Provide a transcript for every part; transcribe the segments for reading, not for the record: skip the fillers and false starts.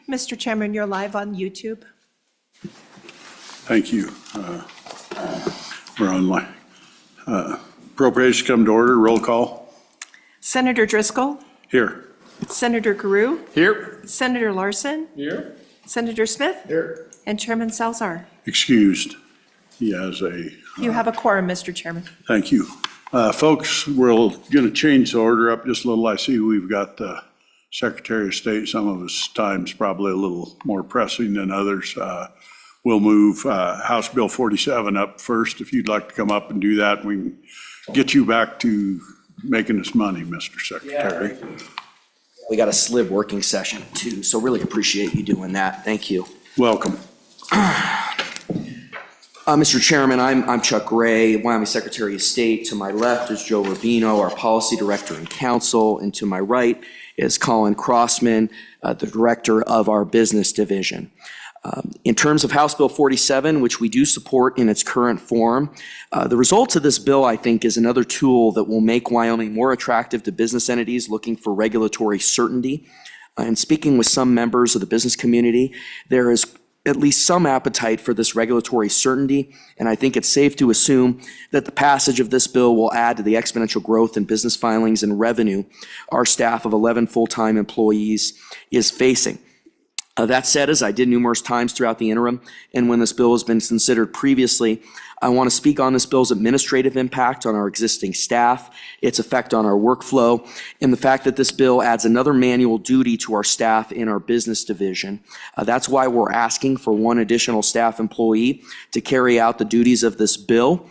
Mr. Chairman, you're live on YouTube. Thank you. We're online. Appropriations come to order. Roll call. Senator Driscoll, Here. Senator Guru, Here. Senator Larson, Here. Senator Smith, Here. and Chairman Salzar. Excused. He has a, You have a quorum, Mr. Chairman. thank you. Folks, we're going to change the order up just a little. I see we've got the Secretary of State. Some of his time's probably a little more pressing than others. We'll move House Bill 47 up first. If you'd like to come up and do that, we can get you back to making us money, Mr. Secretary. We got a SLIB working session too, so really appreciate you doing that. Thank you. Welcome. Mr. Chairman, I'm Chuck Gray, Wyoming Secretary of State. To my left is Joe Rubino, our Policy Director and Counsel, and to my right is Colin Crossman, the Director of our Business Division. In terms of House Bill 47, which we do support in its current form, the results of this bill, I think, is another tool that will make Wyoming more attractive to business entities looking for regulatory certainty. And speaking with some members of the business community, there is at least some appetite for this regulatory certainty, and I think it's safe to assume that the passage of this bill will add to the exponential growth in business filings and revenue our staff of 11 full-time employees is facing. That said, as I did numerous times throughout the interim, and when this bill has been considered previously, I want to speak on this bill's administrative impact on our existing staff, its effect on our workflow, and the fact that this bill adds another manual duty to our staff in our business division. That's why we're asking for one additional staff employee to carry out the duties of this bill.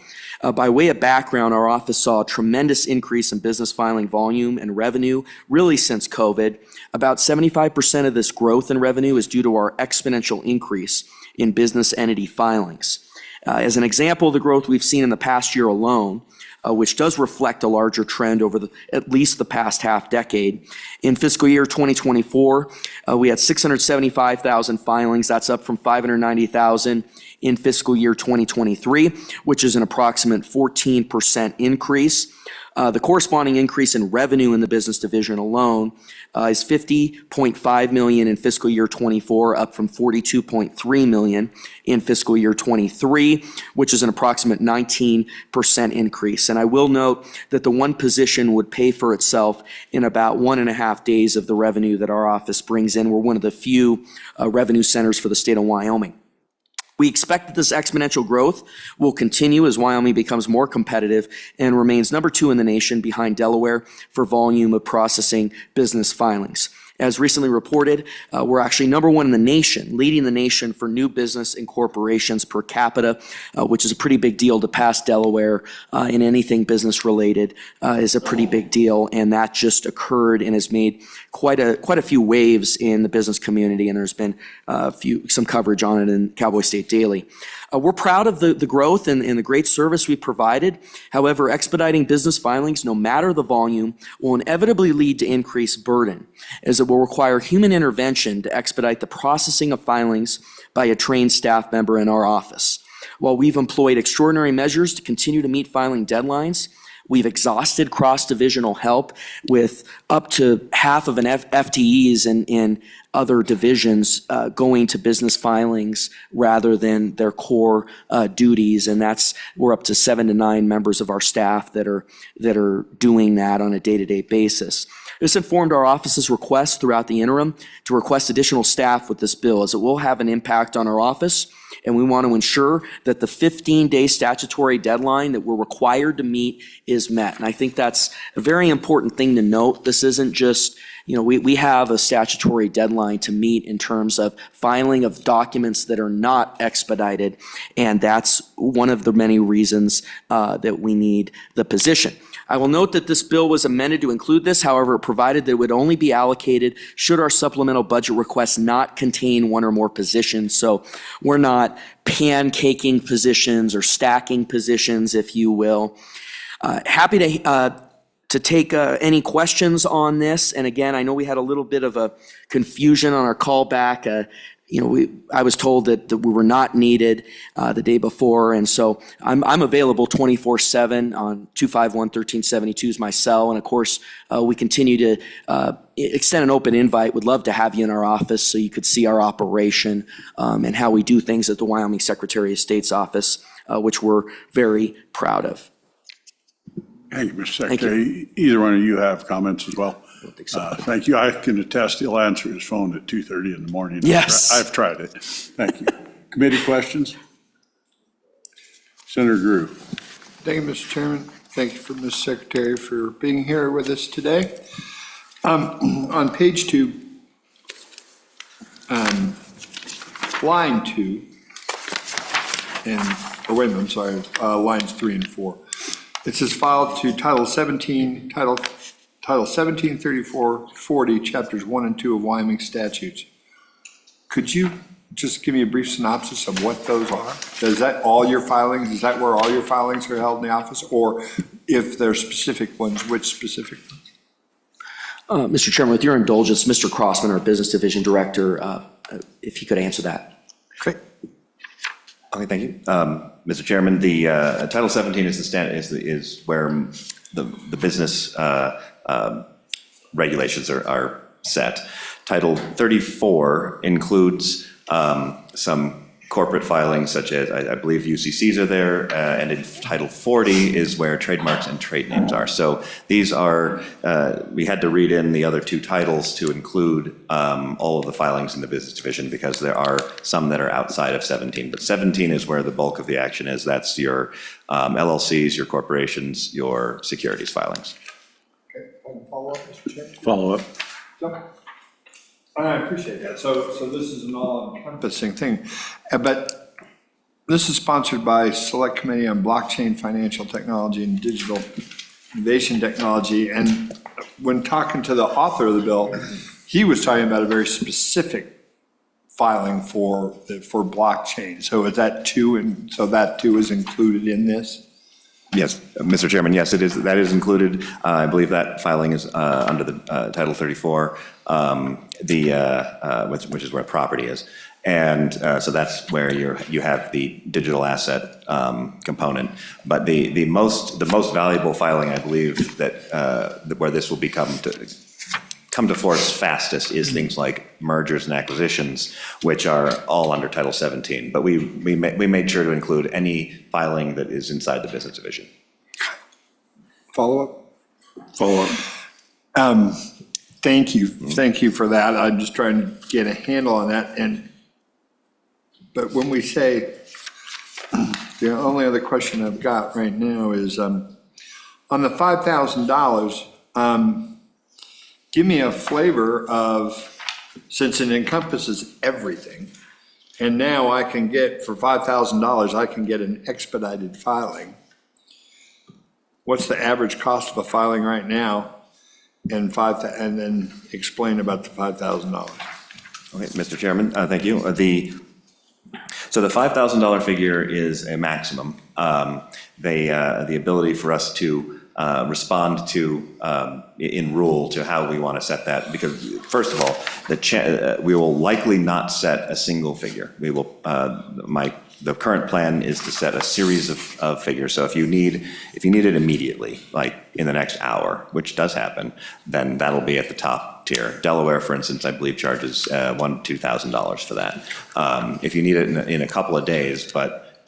By way of background, our office saw a tremendous increase in business filing volume and revenue really since COVID. About 75% of this growth in revenue is due to our exponential increase in business entity filings. As an example of the growth we've seen in the past year alone, which does reflect a larger trend over at least the past half decade. In fiscal year 2024, we had 675,000 filings. That's up from 590,000 in fiscal year 2023, which is an approximate 14% increase. The corresponding increase in revenue in the business division alone is $50.5 million in fiscal year 24, up from $42.3 million in fiscal year 23, which is an approximate 19% increase. And I will note that the one position would pay for itself in about 1.5 days of the revenue that our office brings in. We're one of the few revenue centers for the state of Wyoming. We expect that this exponential growth will continue as Wyoming becomes more competitive and remains number 2 in the nation behind Delaware for volume of processing business filings. As recently reported, we're actually number 1 in the nation, leading the nation for new business incorporations per capita, which is a pretty big deal. To pass Delaware in anything business related is a pretty big deal, and that just occurred and has made quite a few waves in the business community, and there's been some coverage on it in Cowboy State Daily. We're proud of the growth and the great service we provided. However, expediting business filings, no matter the volume, will inevitably lead to increased burden, as it will require human intervention to expedite the processing of filings by a trained staff member in our office. While we've employed extraordinary measures to continue to meet filing deadlines, we've exhausted cross-divisional help with up to half of an FTEs in other divisions going to business filings rather than their core duties, and we're up to 7 to 9 members of our staff that are doing that on a day-to-day basis. This informed our office's request throughout the interim to request additional staff with this bill, as it will have an impact on our office, and we want to ensure that the 15-day statutory deadline that we're required to meet is met. And I think that's a very important thing to note. This isn't just, we have a statutory deadline to meet in terms of filing of documents that are not expedited, and that's one of the many reasons that we need the position. I will note that this bill was amended to include this. However, it provided that it would only be allocated should our supplemental budget request not contain one or more positions. So we're not pancaking positions or stacking positions, if you will. Happy to take any questions on this. And again, I know we had a little bit of a confusion on our callback. I was told that we were not needed the day before, and so I'm available 24/7 on 251-1372 is my cell, and of course, we continue to extend an open invite. Would love to have you in our office so you could see our operation and how we do things at the Wyoming Secretary of State's office, which we're very proud of. Thank you, Mr. Secretary. Either one of you have comments as well? I don't think so. Thank you. I can attest he'll answer his phone at 2:30 in the morning. Yes. I've tried it. Thank you. Committee questions? Senator Drew. Thank you, Mr. Chairman. Thank you for Ms. Secretary for being here with us today. On page 2, line 2, wait a minute, I'm sorry, lines 3 and 4. It says filed to Title 173440, Chapters 1 and 2 of Wyoming statutes. Could you just give me a brief synopsis of what those are? Is that all your filings? Is that where all your filings are held in the office? Or if they're specific ones, which specific ones? Mr. Chairman, with your indulgence, Mr. Crossman, our Business Division Director, if he could answer that. Great. Okay, thank you. Mr. Chairman, the Title 17 is where the business regulations are set. Title 34 includes some corporate filings such as, I believe UCCs are there, and in Title 40 is where trademarks and trade names are. So these are, we had to read in the other two titles to include all of the filings in the business division because there are some that are outside of 17, but 17 is where the bulk of the action is. That's your LLCs, your corporations, your securities filings. Okay, follow up, Mr. Chairman? Follow up. I appreciate that. So this is an all-encompassing thing. But this is sponsored by Select Committee on Blockchain, Financial Technology, and Digital Innovation Technology. And when talking to the author of the bill, he was talking about a very specific filing for blockchain. So is that too, and so that too is included in this? Yes, Mr. Chairman, yes, it is. That is included. I believe that filing is under the Title 34, which is where property is. And so that's where you have the digital asset component. But the most valuable filing, I believe, that where this will come to force fastest is things like mergers and acquisitions, which are all under Title 17. But we made sure to include any filing that is inside the business division. Follow up? Follow up. Thank you for that. I'm just trying to get a handle on that. But when we say, the only other question I've got right now is on the $5,000, give me a flavor of, since it encompasses everything, and now I can get, for $5,000, I can get an expedited filing. What's the average cost of a filing right now? And then explain about the $5,000. Okay, Mr. Chairman, thank you. So the $5,000 figure is a maximum. The ability for us to respond to in rule to how we want to set that, because first of all, we will likely not set a single figure. We will the current plan is to set a series of figures. So if you need it immediately, like in the next hour, which does happen, then that'll be at the top tier. Delaware, for instance, I believe charges $1,000 to $2,000 for that. If you need it in a couple of days, but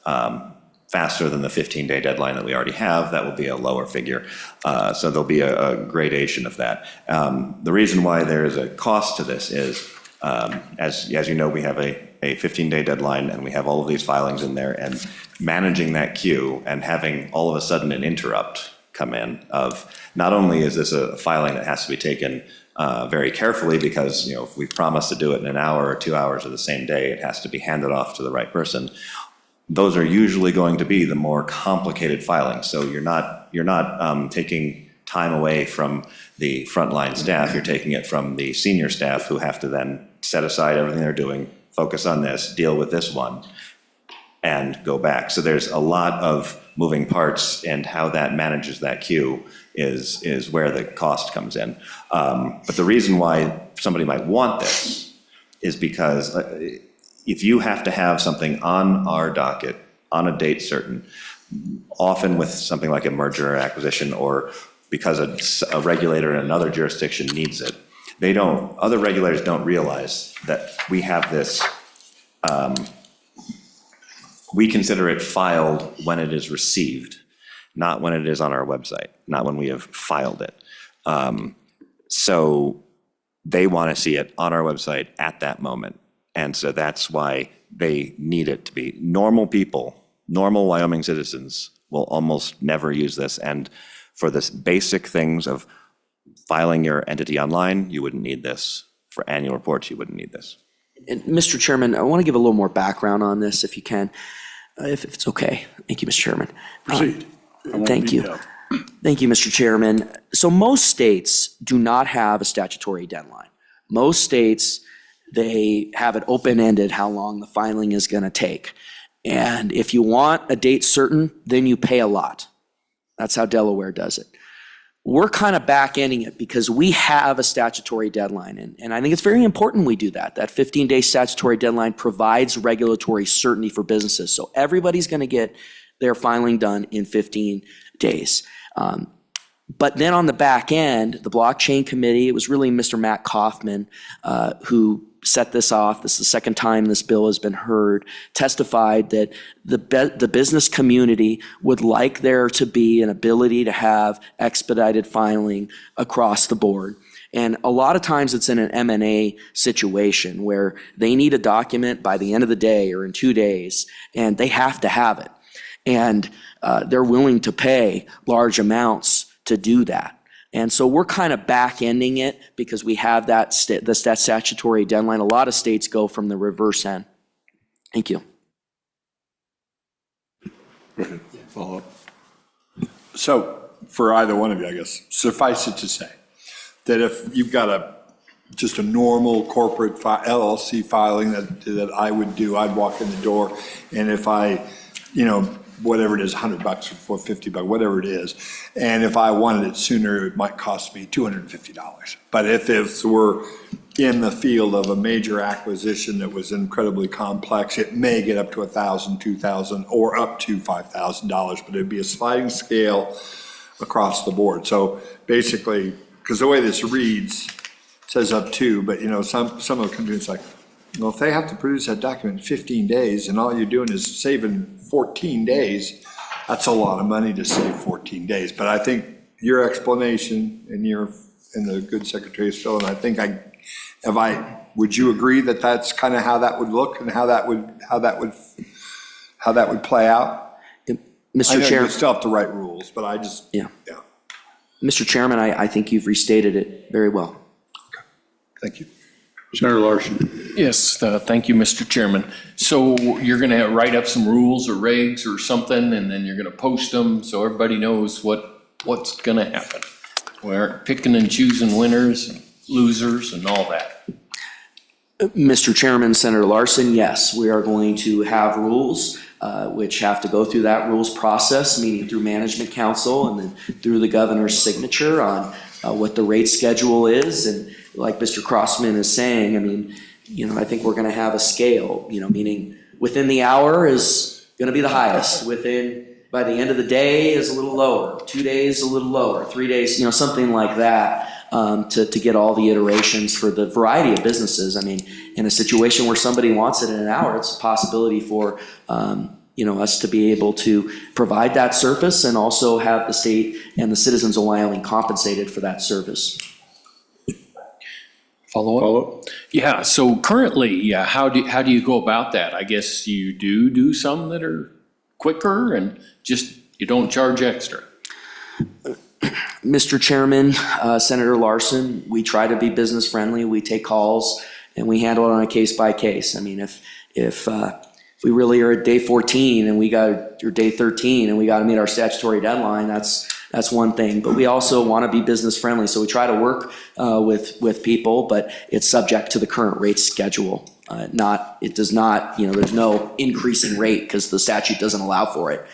faster than the 15-day deadline that we already have, that will be a lower figure. So there'll be a gradation of that. The reason why there is a cost to this is, as you know, we have a 15-day deadline and we have all of these filings in there, and managing that queue and having all of a sudden an interrupt come in of, not only is this a filing that has to be taken very carefully because, if we promise to do it in an hour or 2 hours or the same day, it has to be handed off to the right person. Those are usually going to be the more complicated filings. So you're not taking time away from the frontline staff. You're taking it from the senior staff who have to then set aside everything they're doing, focus on this, deal with this one, and go back. So there's a lot of moving parts, and how that manages that queue is where the cost comes in. But the reason why somebody might want this is because if you have to have something on our docket on a date certain, often with something like a merger or acquisition, or because a regulator in another jurisdiction needs it, other regulators don't realize that we have this, we consider it filed when it is received, not when it is on our website, not when we have filed it. So they want to see it on our website at that moment. And so that's why they need it to be. Normal people, normal Wyoming citizens will almost never use this. And for this basic things of filing your entity online, you wouldn't need this. For annual reports, you wouldn't need this. And Mr. Chairman, I want to give a little more background on this if you can, if it's okay. Thank you, Mr. Chairman. Proceed. I won't Thank beat you. up. Thank you, Mr. Chairman. So most states do not have a statutory deadline. Most states, they have it open-ended how long the filing is going to take. And if you want a date certain, then you pay a lot. That's how Delaware does it. We're kind of back-ending it because we have a statutory deadline. And I think it's very important we do that. That 15-day statutory deadline provides regulatory certainty for businesses. So everybody's going to get their filing done in 15 days. But then on the back end, the blockchain committee, it was really Mr. Matt Kaufman who set this off. This is the second time this bill has been heard, testified that the business community would like there to be an ability to have expedited filing across the board. And a lot of times it's in an M&A situation where they need a document by the end of the day or in 2 days, and they have to have it. And they're willing to pay large amounts to do that. And so we're kind of back-ending it because we have that statutory deadline. A lot of states go from the reverse end. Thank you. Follow up. So for either one of you, I guess, suffice it to say that if you've got just a normal corporate LLC filing that I would do, I'd walk in the door, and if I, whatever it is, $100 or $50, whatever it is, and if I wanted it sooner, it might cost me $250. But if we're in the field of a major acquisition that was incredibly complex, it may get up to $1,000, $2,000, or up to $5,000, but it'd be a sliding scale across the board. So basically, because the way this reads, it says up to, but some of the companies like, well, if they have to produce that document in 15 days and all you're doing is saving 14 days, that's a lot of money to save 14 days. But I think your explanation and the good Secretary's Phil, and I think would you agree that that's kind of how that would look and how that would play out? Mr. I know Chair. you still have to write rules, but Yeah. Mr. Chairman, I think you've restated it very well. Okay. Thank you. Senator Larson. Yes, thank you, Mr. Chairman. So you're going to write up some rules or regs or something, and then you're going to post them so everybody knows what's going to happen. We aren't picking and choosing winners and losers and all that. Mr. Chairman, Senator Larson, yes, we are going to have rules which have to go through that rules process, meeting through Management Council and then through the governor's signature on what the rate schedule is. And like Mr. Crossman is saying, I think we're going to have a scale, meaning within the hour is going to be the highest. By the end of the day is a little lower, 2 days a little lower, 3 days, something like that. To get all the iterations for the variety of businesses. In a situation where somebody wants it in an hour, it's a possibility for us to be able to provide that service and also have the state and the citizens of Wyoming compensated for that service. Follow up? Yeah, so currently, how do you go about that? I guess you do some that are quicker and just you don't charge extra. Mr. Chairman, Senator Larson, we try to be business friendly. We take calls and we handle it on a case by case. If we really are at day 14 and or day 13 and we got to meet our statutory deadline, that's one thing. But we also want to be business friendly, so we try to work with people, but it's subject to the current rate schedule. It does not. There's no increasing rate because the statute doesn't allow for it.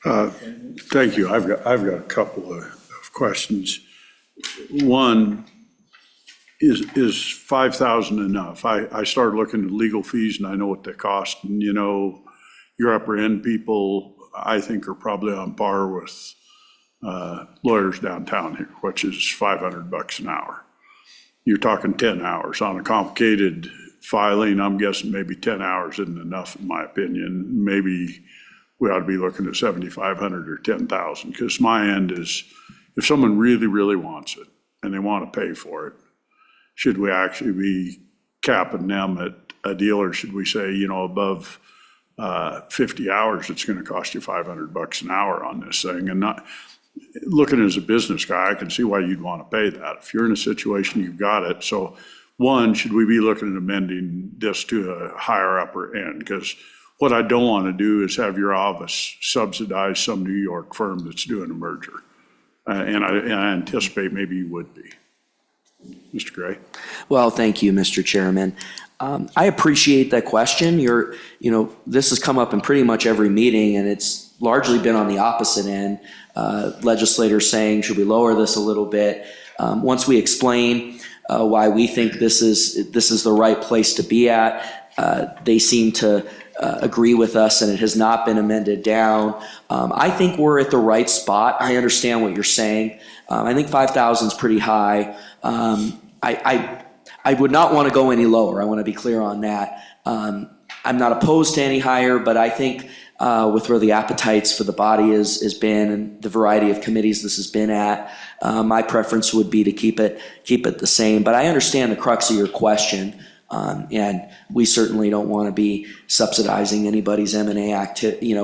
Thank you. I've got a couple of questions. One, is 5,000 enough? I started looking at legal fees and I know what they cost. And, you know, your upper end people, I think, are probably on par with lawyers downtown here, which is $500 an hour. You're talking 10 hours on a complicated filing. I'm guessing maybe 10 hours isn't enough, in my opinion. Maybe we ought to be looking at 7,500 or 10,000, because my end is, if someone really, really wants it and they want to pay for it, should we actually be capping them at a deal, or should we say, you know, above 50 hours, it's going to cost you $500 an hour on this thing? And not looking as a business guy, I can see why you'd want to pay that. If you're in a situation, you've got it. So one, should we be looking at amending this to a higher upper end? Because what I don't want to do is have your office subsidize some New York firm that's doing a merger. And I anticipate maybe you would be. Mr. Gray? Well, thank you, Mr. Chairman. I appreciate that question. This has come up in pretty much every meeting, and it's largely been on the opposite end. Legislators saying, should we lower this a little bit? Once we explain why we think this is the right place to be at, they seem to agree with us, and it has not been amended down. I think we're at the right spot. I understand what you're saying. I think 5,000 is pretty high. I would not want to go any lower. I want to be clear on that. I'm not opposed to any higher, but I think with where the appetites for the body has been and the variety of committees this has been at, my preference would be to keep it the same. But I understand the crux of your question, and we certainly don't want to be subsidizing anybody's M&A activity,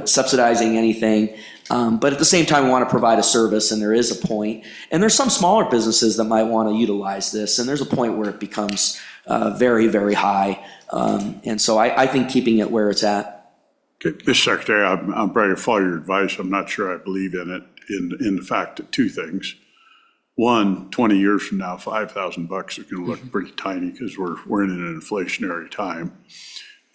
subsidizing anything. But at the same time, we want to provide a service, and there is a point. And there's some smaller businesses that might want to utilize this, and there's a point where it becomes very, very high. And so I think keeping it where it's at. Okay, Mr. Secretary, I'm ready to follow your advice. I'm not sure I believe in it, in the fact that two things. One, 20 years from now, $5,000 is going to look pretty tiny because we're in an inflationary time.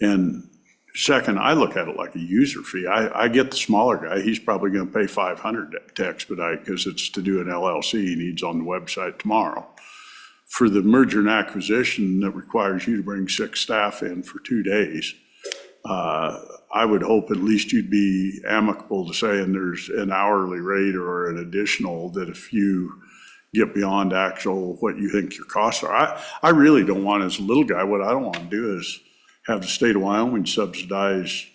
And second, I look at it like a user fee. I get the smaller guy. He's probably going to pay $500 to expedite because it's to do an LLC he needs on the website tomorrow. For the merger and acquisition that requires you to bring 6 staff in for 2 days, I would hope at least you'd be amicable to saying there's an hourly rate or an additional, that if you get beyond actual what you think your costs are. I really don't want, as a little guy, what I don't want to do is have the state of Wyoming subsidize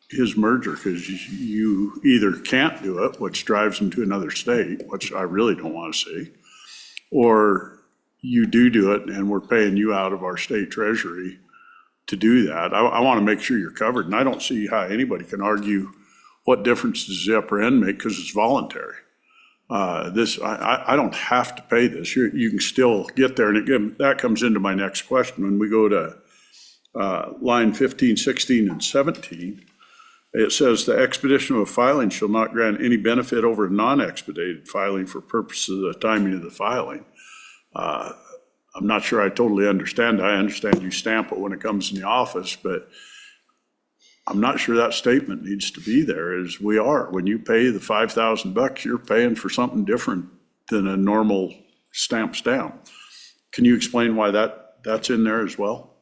his merger, because you either can't do it, which drives them to another state, which I really don't want to see, or you do it and we're paying you out of our state treasury to do that. I want to make sure you're covered, and I don't see how anybody can argue what difference does the upper end make, because it's voluntary. I don't have to pay this. You can still get there, and again, that comes into my next question. When we go to line 15, 16, and 17, it says the expedition of a filing shall not grant any benefit over a non-expedited filing for purposes of the timing of the filing. I'm not sure I totally understand. I understand you stamp it when it comes in the office, but I'm not sure that statement needs to be there. As we are, when you pay the $5,000, you're paying for something different than a normal stamp. Can you explain why that's in there as well?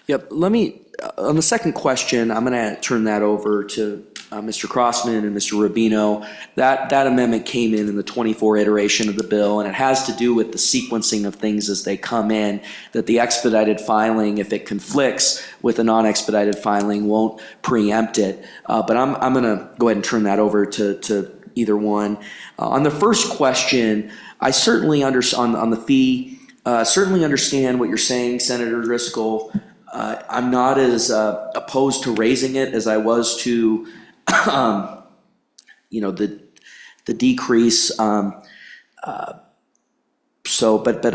Yep. Let me, on the second question, I'm going to turn that over to Mr. Crossman and Mr. Rubino. That amendment came in the 24 iteration of the bill, and it has to do with the sequencing of things as they come in, that the expedited filing, if it conflicts with a non-expedited filing, won't preempt it. But I'm going to go ahead and turn that over to either one. On the first question, I certainly understand on the fee, certainly understand what you're saying, Senator Driscoll. I'm not as opposed to raising it as I was to the decrease. But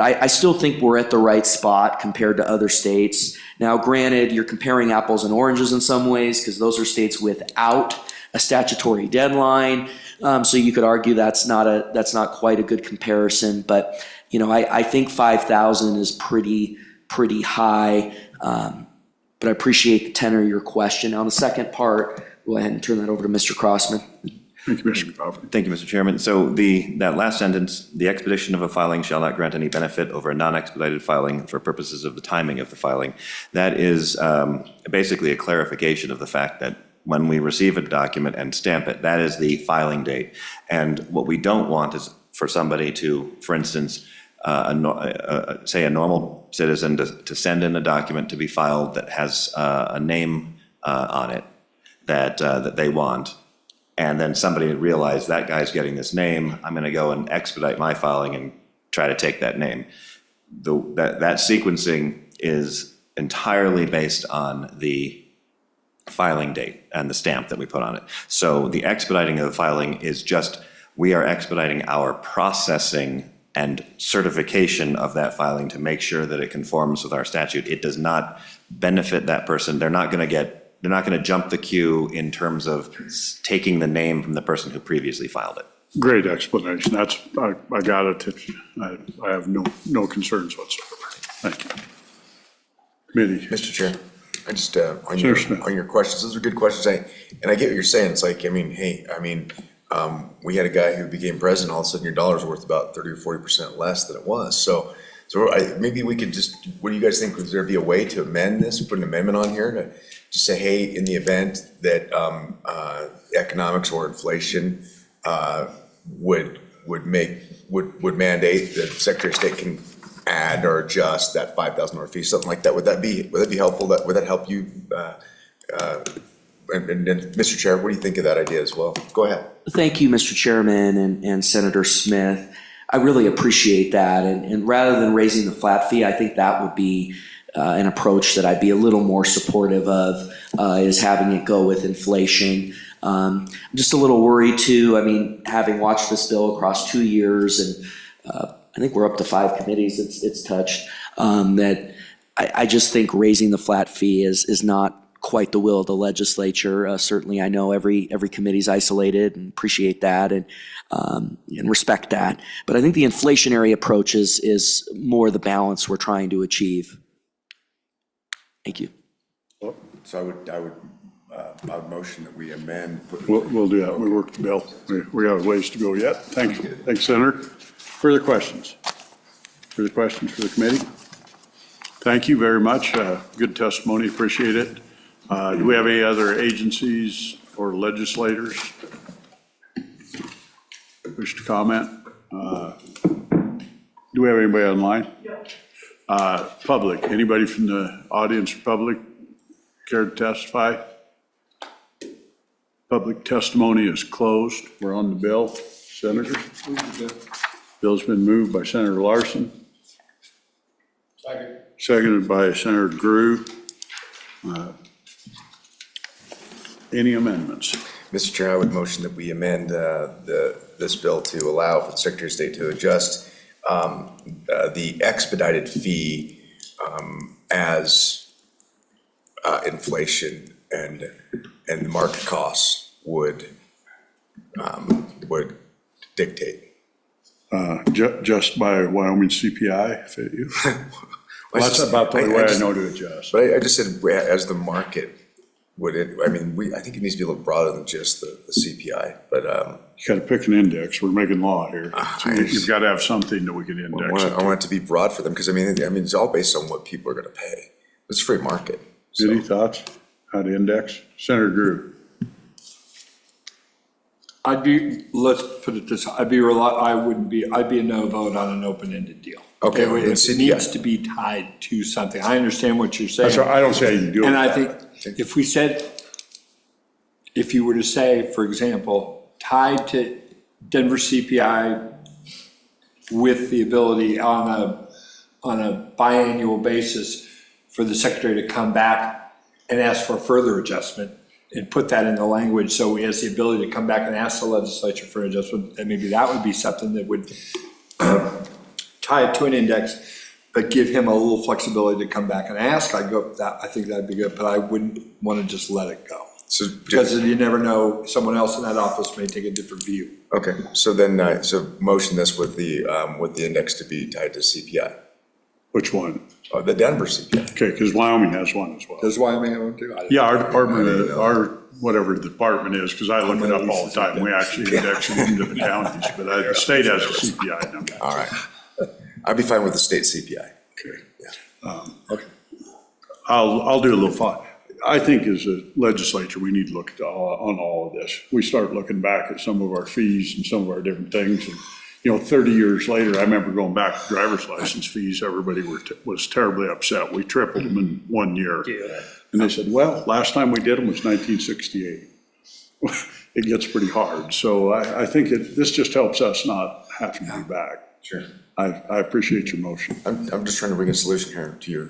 I still think we're at the right spot compared to other states. Now, granted, you're comparing apples and oranges in some ways, because those are states without a statutory deadline. So you could argue that's not quite a good comparison. But I think 5,000 is pretty high. But I appreciate the tenor of your question. Now, on the second part, go ahead and turn that over to Mr. Crossman. Thank you, Mr. McCaffrey. Thank you, Mr. Chairman. So that last sentence, the expedition of a filing shall not grant any benefit over a non-expedited filing for purposes of the timing of the filing. That is basically a clarification of the fact that when we receive a document and stamp it, that is the filing date. And what we don't want is for somebody to, for instance, say a normal citizen to send in a document to be filed that has a name on it that they want. And then somebody realized that guy's getting this name, I'm gonna go and expedite my filing and try to take that name. That sequencing is entirely based on the filing date and the stamp that we put on it. So the expediting of the filing is just, we are expediting our processing and certification of that filing to make sure that it conforms with our statute. It does not benefit that person. They're not gonna jump the queue in terms of taking the name from the person who previously filed it. Great explanation. I got it. I have no concerns whatsoever. Thank you. Committee. Mr. Chair, I just, Senator Smith. on your questions, those are good questions. And I get what you're saying. It's like, we had a guy who became president, all of a sudden your dollar's worth about 30 or 40% less than it was. So maybe we could just, what do you guys think? Would there be a way to amend this, put an amendment on here to just say, hey, in the event that economics or inflation would mandate that the Secretary of State can add or adjust that $5,000 fee, something like that? Would that be helpful? Would that help you? And Mr. Chair, what do you think of that idea as well? Go ahead. Thank you, Mr. Chairman and Senator Smith. I really appreciate that. And rather than raising the flat fee, I think that would be an approach that I'd be a little more supportive of, is having it go with inflation. I'm just a little worried too. I mean, having watched this bill across 2 years, and I think we're up to 5 committees it's touched, that I just think raising the flat fee is not quite the will of the legislature. Certainly, I know every committee's isolated, and appreciate that and respect that. But I think the inflationary approach is more the balance we're trying to achieve. Thank you. So I would motion that we amend. We'll do that. We worked the bill. We got a ways to go yet. Thank you. Thanks, Senator. Further questions? Further questions for the committee? Thank you very much. Good testimony. Appreciate it. Do we have any other agencies or legislators wish to comment? Do we have anybody online? Public, anybody from the audience or public care to testify? Public testimony is closed. We're on the bill. Senator? Bill's been moved by Senator Larson. Second. Seconded by Senator Drew. Any amendments? Mr. Chair, I would motion that we amend this bill to allow for the Secretary of State to adjust the expedited fee as inflation and the market costs would dictate. Just by Wyoming CPI, fit you? Well, that's about the way I know to adjust. But I just said as the market would it, I think it needs to be a little broader than just the CPI, but. You gotta pick an index. We're making law here. So you've got to have something that we can index. I want it to be broad for them because it's all based on what people are going to pay. It's a free market. So. Any thoughts? How to index? Senator Drew. Let's put it this, I'd be a no vote on an open-ended deal. Okay. It needs to be tied to something. I understand what you're saying. That's right. I don't say you do it. And I think if you were to say, for example, tied to Denver CPI with the ability on a biannual basis for the secretary to come back and ask for further adjustment and put that in the language so he has the ability to come back and ask the legislature for an adjustment, and maybe that would be something that would tie it to an index, but give him a little flexibility to come back and ask. I think that'd be good, but I wouldn't want to just let it go. So because you never know, someone else in that office may take a different view. Okay, so then, so motion this with the index to be tied to CPI. Which one? The Denver CPI. Okay, because Wyoming has one as well. That's why I mean, I would do. Yeah, our department, our whatever the department is, because I look it up all the time. We actually index it into the counties, but the state has a CPI number. All right. I'd be fine with the state CPI. Okay. I'll do a little thought. I think as a legislature, we need to look at on all of this. We start looking back at some of our fees and some of our different things. And, 30 years later, I remember going back to driver's license fees, everybody was terribly upset. We tripled them in 1 year. And they said, well, last time we did them was 1968. It gets pretty hard. So I think this just helps us not having to be back. Sure. I appreciate your motion. I'm just trying to bring a solution here to your.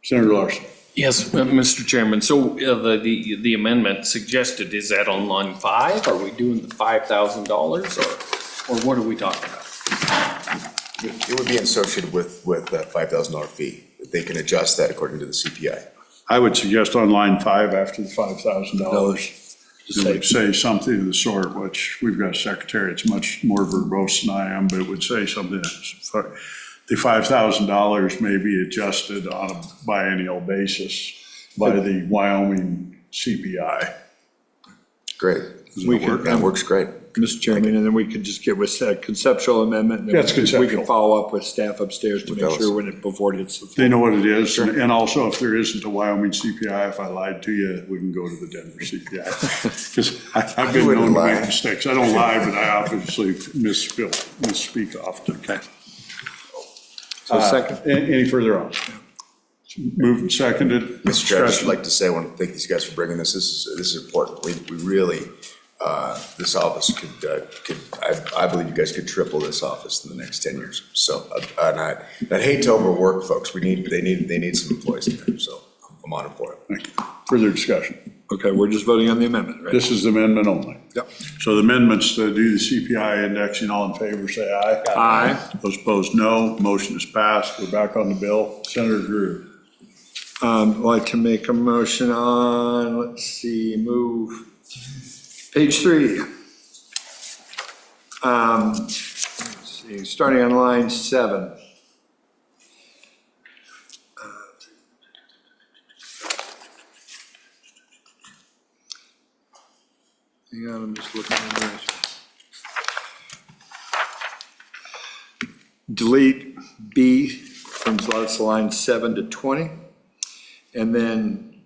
Senator Larson. Yes, Mr. Chairman, so the amendment suggested, is that on line 5? Are we doing the $5,000 or what are we talking about? It would be associated with that $5,000 fee. They can adjust that according to the CPI. I would suggest on line 5 after the $5,000. It would say something of the sort, which we've got a secretary, it's much more verbose than I am, but it would say something, the $5,000 may be adjusted on a biennial basis by the Wyoming CPI. Great. That works great. Mr. Chairman, and then we could just get with a conceptual amendment. And then That's we conceptual. can follow up with staff upstairs to make sure before it hits the floor. They know what it is, and also if there isn't a Wyoming CPI, if I lied to you, we can go to the Denver CPI. Because I've been known to make mistakes. I don't lie, but I obviously misspeak often. Okay. So second. Any further on? Moved and seconded. Mr. Chair, I'd just like to say, I want to thank these guys for bringing this. This is important. We really, this office I believe you guys could triple this office in the next 10 years. So, and I'd hate to overwork folks. They need some employees in there, so I'm on it for it. Thank you. Further discussion. Okay, we're just voting on the amendment, right? This is the amendment only. Yep. So the amendments to do the CPI indexing, all in favor, say aye. Aye. Those opposed, no. Motion is passed. We're back on the bill. Senator Drew. I'd like to make a motion on, let's see, move page 3. Let's see, starting on line 7. Hang on, I'm just looking at this. Delete B from line 7 to 20. And then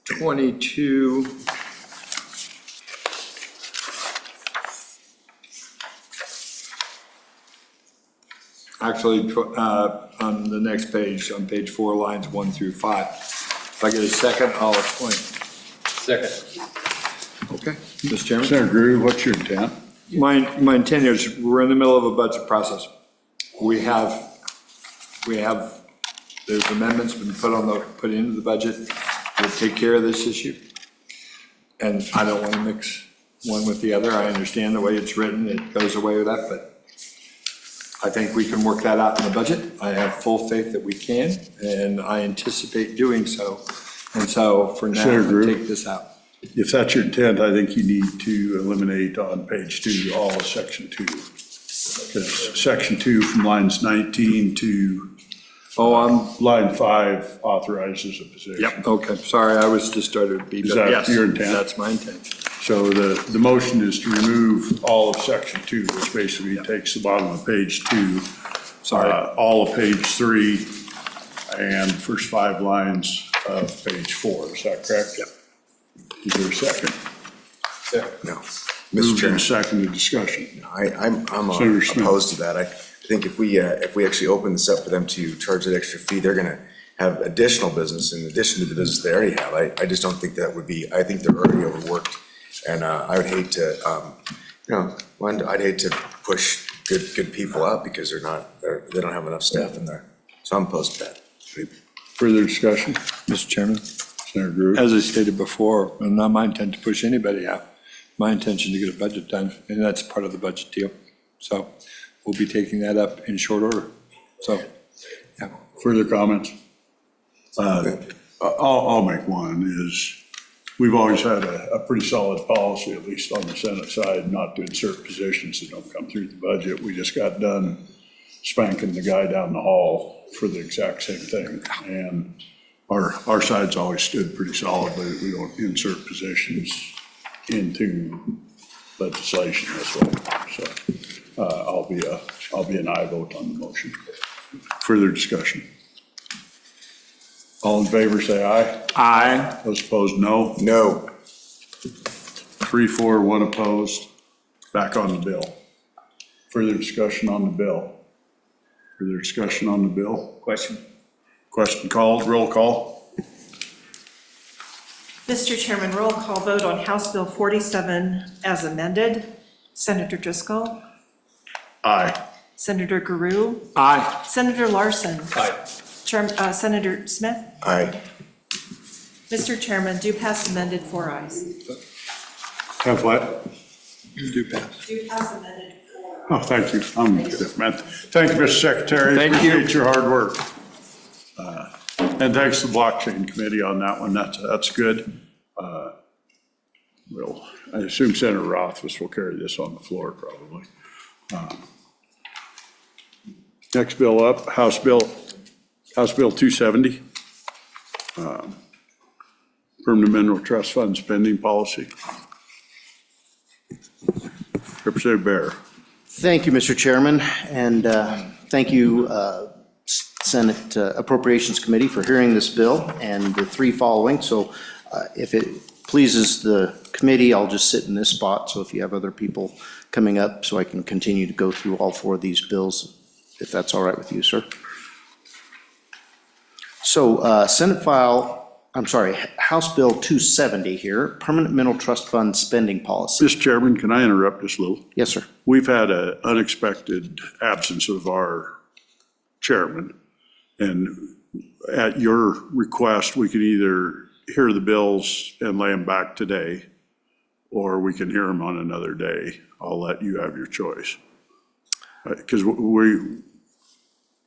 22. Actually, on the next page, on page 4, lines 1 through 5. If I get a second, I'll explain. Second. Okay, Mr. Chairman? Senator Drew, what's your intent? My intent is, we're in the middle of a budget process. We have, there's amendments been put into the budget that take care of this issue. And I don't want to mix one with the other. I understand the way it's written, it goes away with that, but I think we can work that out in the budget. I have full faith that we can, and I anticipate doing so. And so for now, Senator Drew. we'll take this out. If that's your intent, I think you need to eliminate on page 2, all of section 2. Because section 2 from lines 19 to line 5 authorizes a position. Yep, okay, sorry, I was just started to be. Is that Yes, your intent? That's my intent. So the motion is to remove all of section 2, which basically takes the bottom of page 2, all of page 3, and first 5 lines of page 4. Is that correct? Yep. Is there a second? No. Mr. Moved Chairman, and seconded discussion. I'm Senator Smith. opposed to that. I think if we actually open this up for them to charge that extra fee, they're gonna have additional business in addition to the business they already have. I just don't think that would be, I think they're already overworked. And I would hate to, I'd hate to push good people out because they don't have enough staff in there. So I'm opposed to that. Further discussion? Mr. Chairman? Senator Drew. As I stated before, and not my intent to push anybody out. My intention to get a budget done, and that's part of the budget deal. So we'll be taking that up in short order. So, yeah. Further comments? I'll make one, is we've always had a pretty solid policy, at least on the Senate side, not to insert positions that don't come through the budget. We just got done spanking the guy down the hall for the exact same thing. And our side's always stood pretty solidly. We don't insert positions into legislation this way. So I'll be an aye vote on the motion. Further discussion? All in favor, say aye. Aye. Those opposed, no. No. 3-4, 1 opposed. Back on the bill. Further discussion on the bill. Further discussion on the bill. Question? Question called, roll call. Mr. Chairman, roll call vote on House Bill 47 as amended. Senator Driscoll, Aye. Senator Guru, Aye. Senator Larson, Aye. Senator Smith. Aye. Mr. Chairman, do pass amended, 4 ayes. Have what? Do pass amended, 4 ayes. Oh, thank you. I'm good, man. Thank you, Mr. Secretary. Thank you. Appreciate your hard work. And thanks to the blockchain committee on that one. That's good. I assume Senator Rothfuss will carry this on the floor probably. Next bill up, House Bill 270. Permanent Mineral Trust Fund Spending Policy. Representative Bear. Thank you, Mr. Chairman, and thank you, Senate Appropriations Committee, for hearing this bill and the 3 following. So if it pleases the committee, I'll just sit in this spot, so if you have other people coming up, so I can continue to go through all 4 of these bills, if that's all right with you, sir. So House Bill 270 here, Permanent Mineral Trust Fund Spending Policy. Mr. Chairman, can I interrupt just a little? Yes, sir. We've had an unexpected absence of our chairman. And at your request, we can either hear the bills and lay them back today, or we can hear them on another day. I'll let you have your choice. Because we're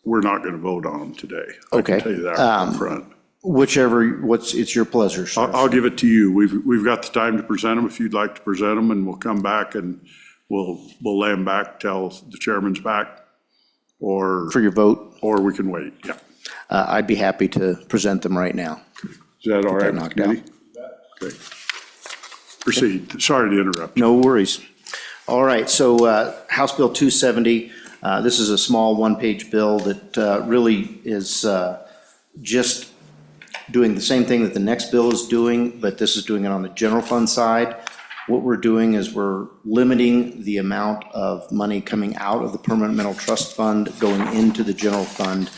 not going to vote on them today. I Okay. can tell you that up front. Whichever, it's your pleasure, sir. I'll give it to you. We've got the time to present them if you'd like to present them, and we'll come back and we'll lay them back till the chairman's back, or For your vote, or we can wait. Yeah. I'd be happy to present them right now. Is that all right, knocked committee? Okay. Proceed. Sorry to interrupt. No worries. All right, so House Bill 270, this is a small one-page bill that really is just doing the same thing that the next bill is doing, but this is doing it on the general fund side. What we're doing is we're limiting the amount of money coming out of the Permanent Mineral Trust Fund going into the general fund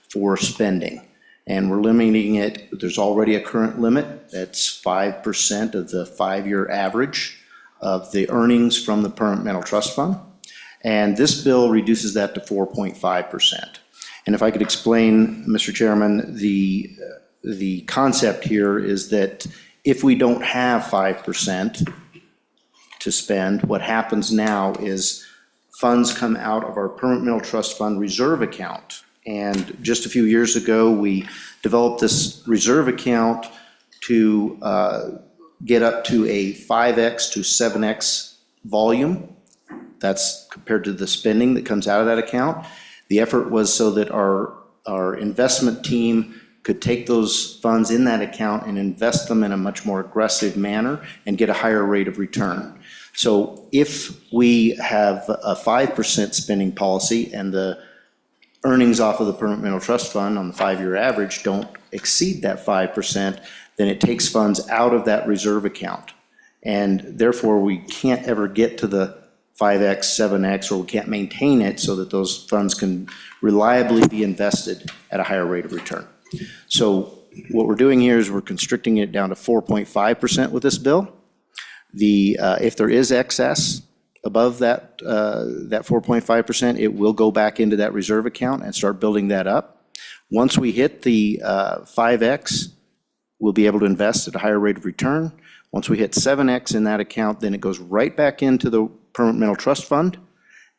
for spending. And we're limiting it, there's already a current limit, that's 5% of the 5-year average of the earnings from the Permanent Mineral Trust Fund. And this bill reduces that to 4.5%. And if I could explain, Mr. Chairman, the concept here is that if we don't have 5% to spend, what happens now is funds come out of our Permanent Mineral Trust Fund reserve account. And just a few years ago, we developed this reserve account to get up to a 5x to 7x volume. That's compared to the spending that comes out of that account. The effort was so that our investment team could take those funds in that account and invest them in a much more aggressive manner and get a higher rate of return. So if we have a 5% spending policy and the earnings off of the Permanent Mineral Trust Fund on the 5-year average don't exceed that 5%, then it takes funds out of that reserve account. And therefore, we can't ever get to the 5x, 7x, or we can't maintain it so that those funds can reliably be invested at a higher rate of return. So what we're doing here is we're constricting it down to 4.5% with this bill. If there is excess above that 4.5%, it will go back into that reserve account and start building that up. Once we hit the 5x, we'll be able to invest at a higher rate of return. Once we hit 7x in that account, then it goes right back into the Permanent Mineral Trust Fund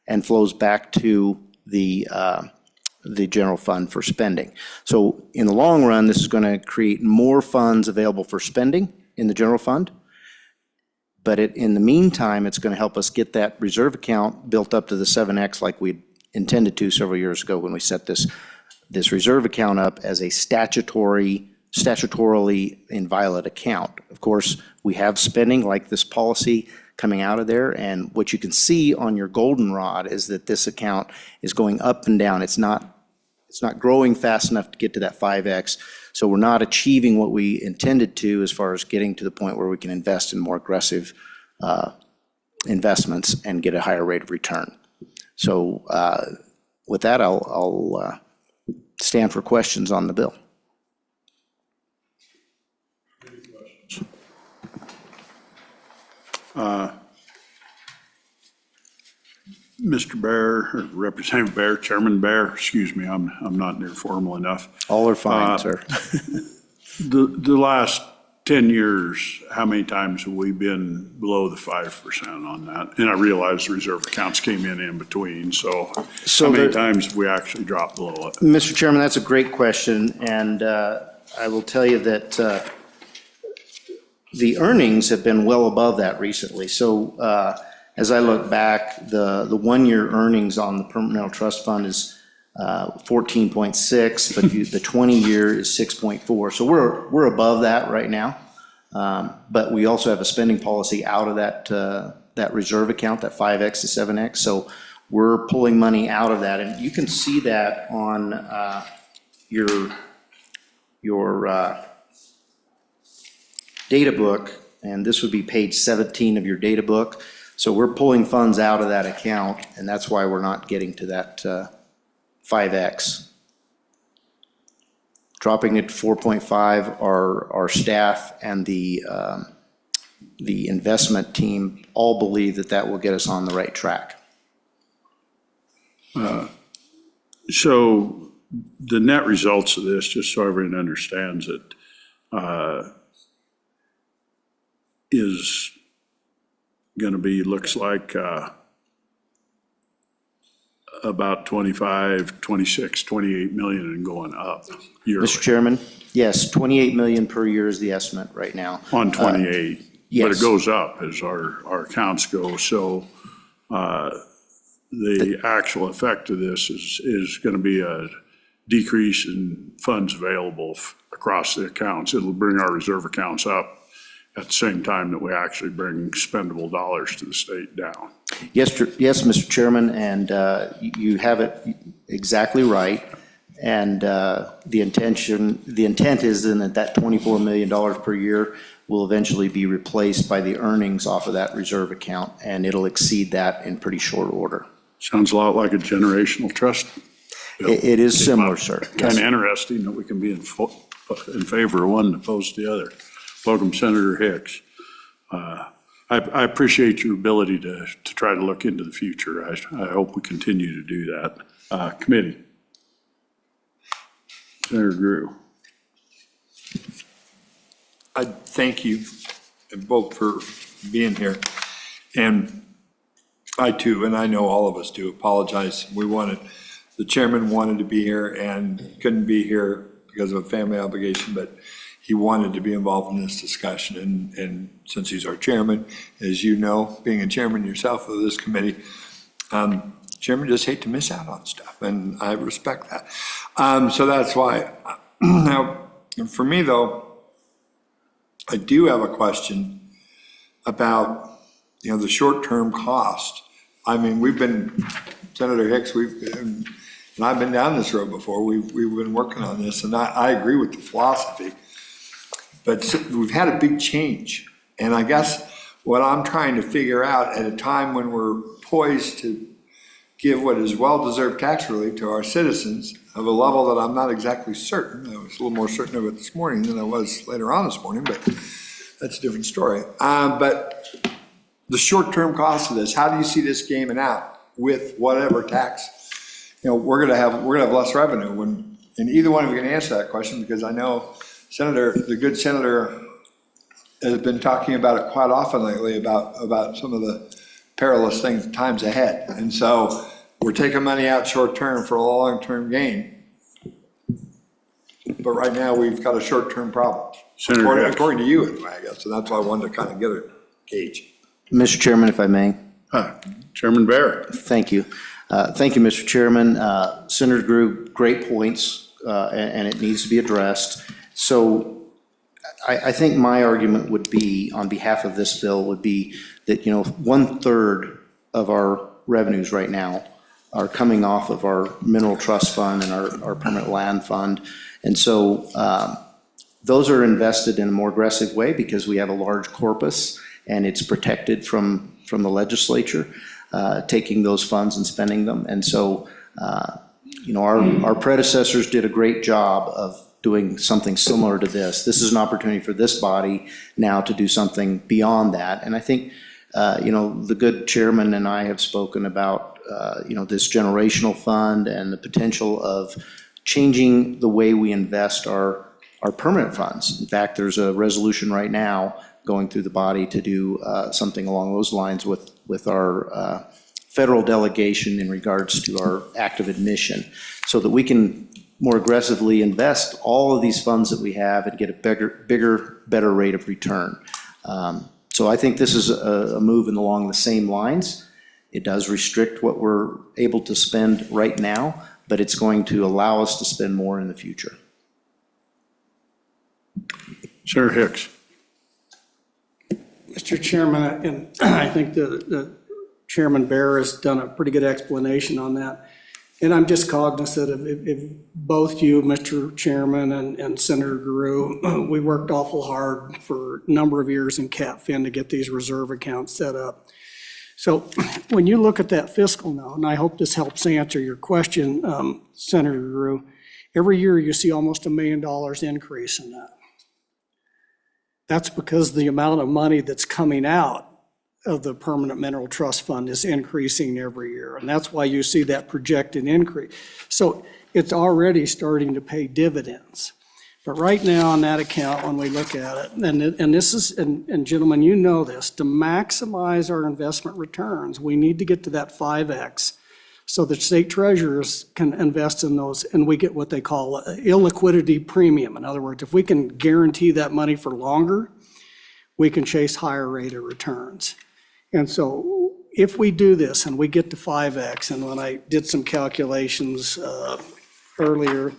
and flows back to the general fund for spending. So in the long run, this is going to create more funds available for spending in the general fund. But in the meantime, it's going to help us get that reserve account built up to the 7x like we intended to several years ago when we set this reserve account up as a statutory statutorily inviolate account. Of course, we have spending like this policy coming out of there, and what you can see on your goldenrod is that this account is going up and down. It's not growing fast enough to get to that 5X, so we're not achieving what we intended to as far as getting to the point where we can invest in more aggressive investments and get a higher rate of return. So with that, I'll stand for questions on the bill. Mr. Bear, or Representative Bear, Chairman Bear, excuse me, I'm not near formal enough. All are fine, sir. The last 10 years, how many times have we been below the 5% on that? And I realize the reserve accounts came in between, so how many times have we actually dropped below it? Mr. Chairman, that's a great question, and I will tell you that the earnings have been well above that recently. So as I look back, the one-year earnings on the permanent trust fund is 14.6, but the 20-year is 6.4. So we're above that right now. But we also have a spending policy out of that reserve account, that 5X to 7X. So we're pulling money out of that, and you can see that on your data book, and this would be page 17 of your data book. So we're pulling funds out of that account, and that's why we're not getting to that 5X. Dropping it to 4.5, our staff and the investment team all believe that that will get us on the right track. So the net results of this, just so everyone understands it, is going to be, looks like about 25, 26, 28 million and going up yearly. Mr. Chairman, yes, 28 million per year is the estimate right now. On 28, but yes. it goes up as our accounts go. So the actual effect of this is going to be a decrease in funds available across the accounts. It'll bring our reserve accounts up at the same time that we actually bring spendable dollars to the state down. Yes, Mr. Chairman, and you have it exactly right. And the intent is then that $24 million per year will eventually be replaced by the earnings off of that reserve account, and it'll exceed that in pretty short order. Sounds a lot like a generational trust. It is similar, sir. Kind of interesting that we can be in favor of one and opposed to the other. Welcome, Senator Hicks. I appreciate your ability to try to look into the future. I hope we continue to do that. Committee. Senator Grew. I thank you both for being here. And I too, and I know all of us do, apologize. The chairman wanted to be here and he couldn't be here because of a family obligation, but he wanted to be involved in this discussion. And since he's our chairman, as you know, being a chairman yourself of this committee, chairman just hate to miss out on stuff, and I respect that. So that's why. Now, for me though, I do have a question about, the short-term cost. I mean, Senator Hicks, and I've been down this road before. We've been working on this, and I agree with the philosophy. But we've had a big change. And I guess what I'm trying to figure out at a time when we're poised to give what is well-deserved tax relief to our citizens of a level that I'm not exactly certain. I was a little more certain of it this morning than I was later on this morning, but that's a different story. But the short-term cost of this, how do you see this gaming out with whatever tax? We're gonna have less revenue and either one of you can answer that question, because I know the good senator has been talking about it quite often lately about some of the perilous times ahead. And so we're taking money out short-term for a long-term gain. But right now we've got a short-term problem. According to you anyway, I guess. So that's why I wanted to kind of get a gauge. Mr. Chairman, if I may. Chairman Bear. Thank you. Thank you, Mr. Chairman. Senator Grew, great points, and it needs to be addressed. So I think my argument would be, on behalf of this bill, would be that, 1/3 of our revenues right now are coming off of our mineral trust fund and our permanent land fund. And so those are invested in a more aggressive way because we have a large corpus and it's protected from the legislature taking those funds and spending them. And so, our predecessors did a great job of doing something similar to this. This is an opportunity for this body now to do something beyond that. And I think, the good chairman and I have spoken about, this generational fund and the potential of changing the way we invest our permanent funds. In fact, there's a resolution right now going through the body to do something along those lines with our federal delegation in regards to our active admission, so that we can more aggressively invest all of these funds that we have and get a better rate of return. So I think this is a move along the same lines. It does restrict what we're able to spend right now, but it's going to allow us to spend more in the future. Senator Hicks. Mr. Chairman, and I think the Chairman Bear has done a pretty good explanation on that. And I'm just cognizant of if both you, Mr. Chairman, and Senator Guru, we worked awful hard for a number of years in CapFin to get these reserve accounts set up. So when you look at that fiscal now, and I hope this helps answer your question, Senator Guru, every year you see almost $1 million increase in that. That's because the amount of money that's coming out of the Permanent Mineral Trust Fund is increasing every year. And that's why you see that projected increase. So it's already starting to pay dividends. But right now on that account, when we look at it, and this is, and gentlemen, you know this, to maximize our investment returns, we need to get to that 5X so that state treasurers can invest in those and we get what they call illiquidity premium. In other words, if we can guarantee that money for longer, we can chase higher rate of returns. And so if we do this and we get to 5X, and when I did some calculations earlier,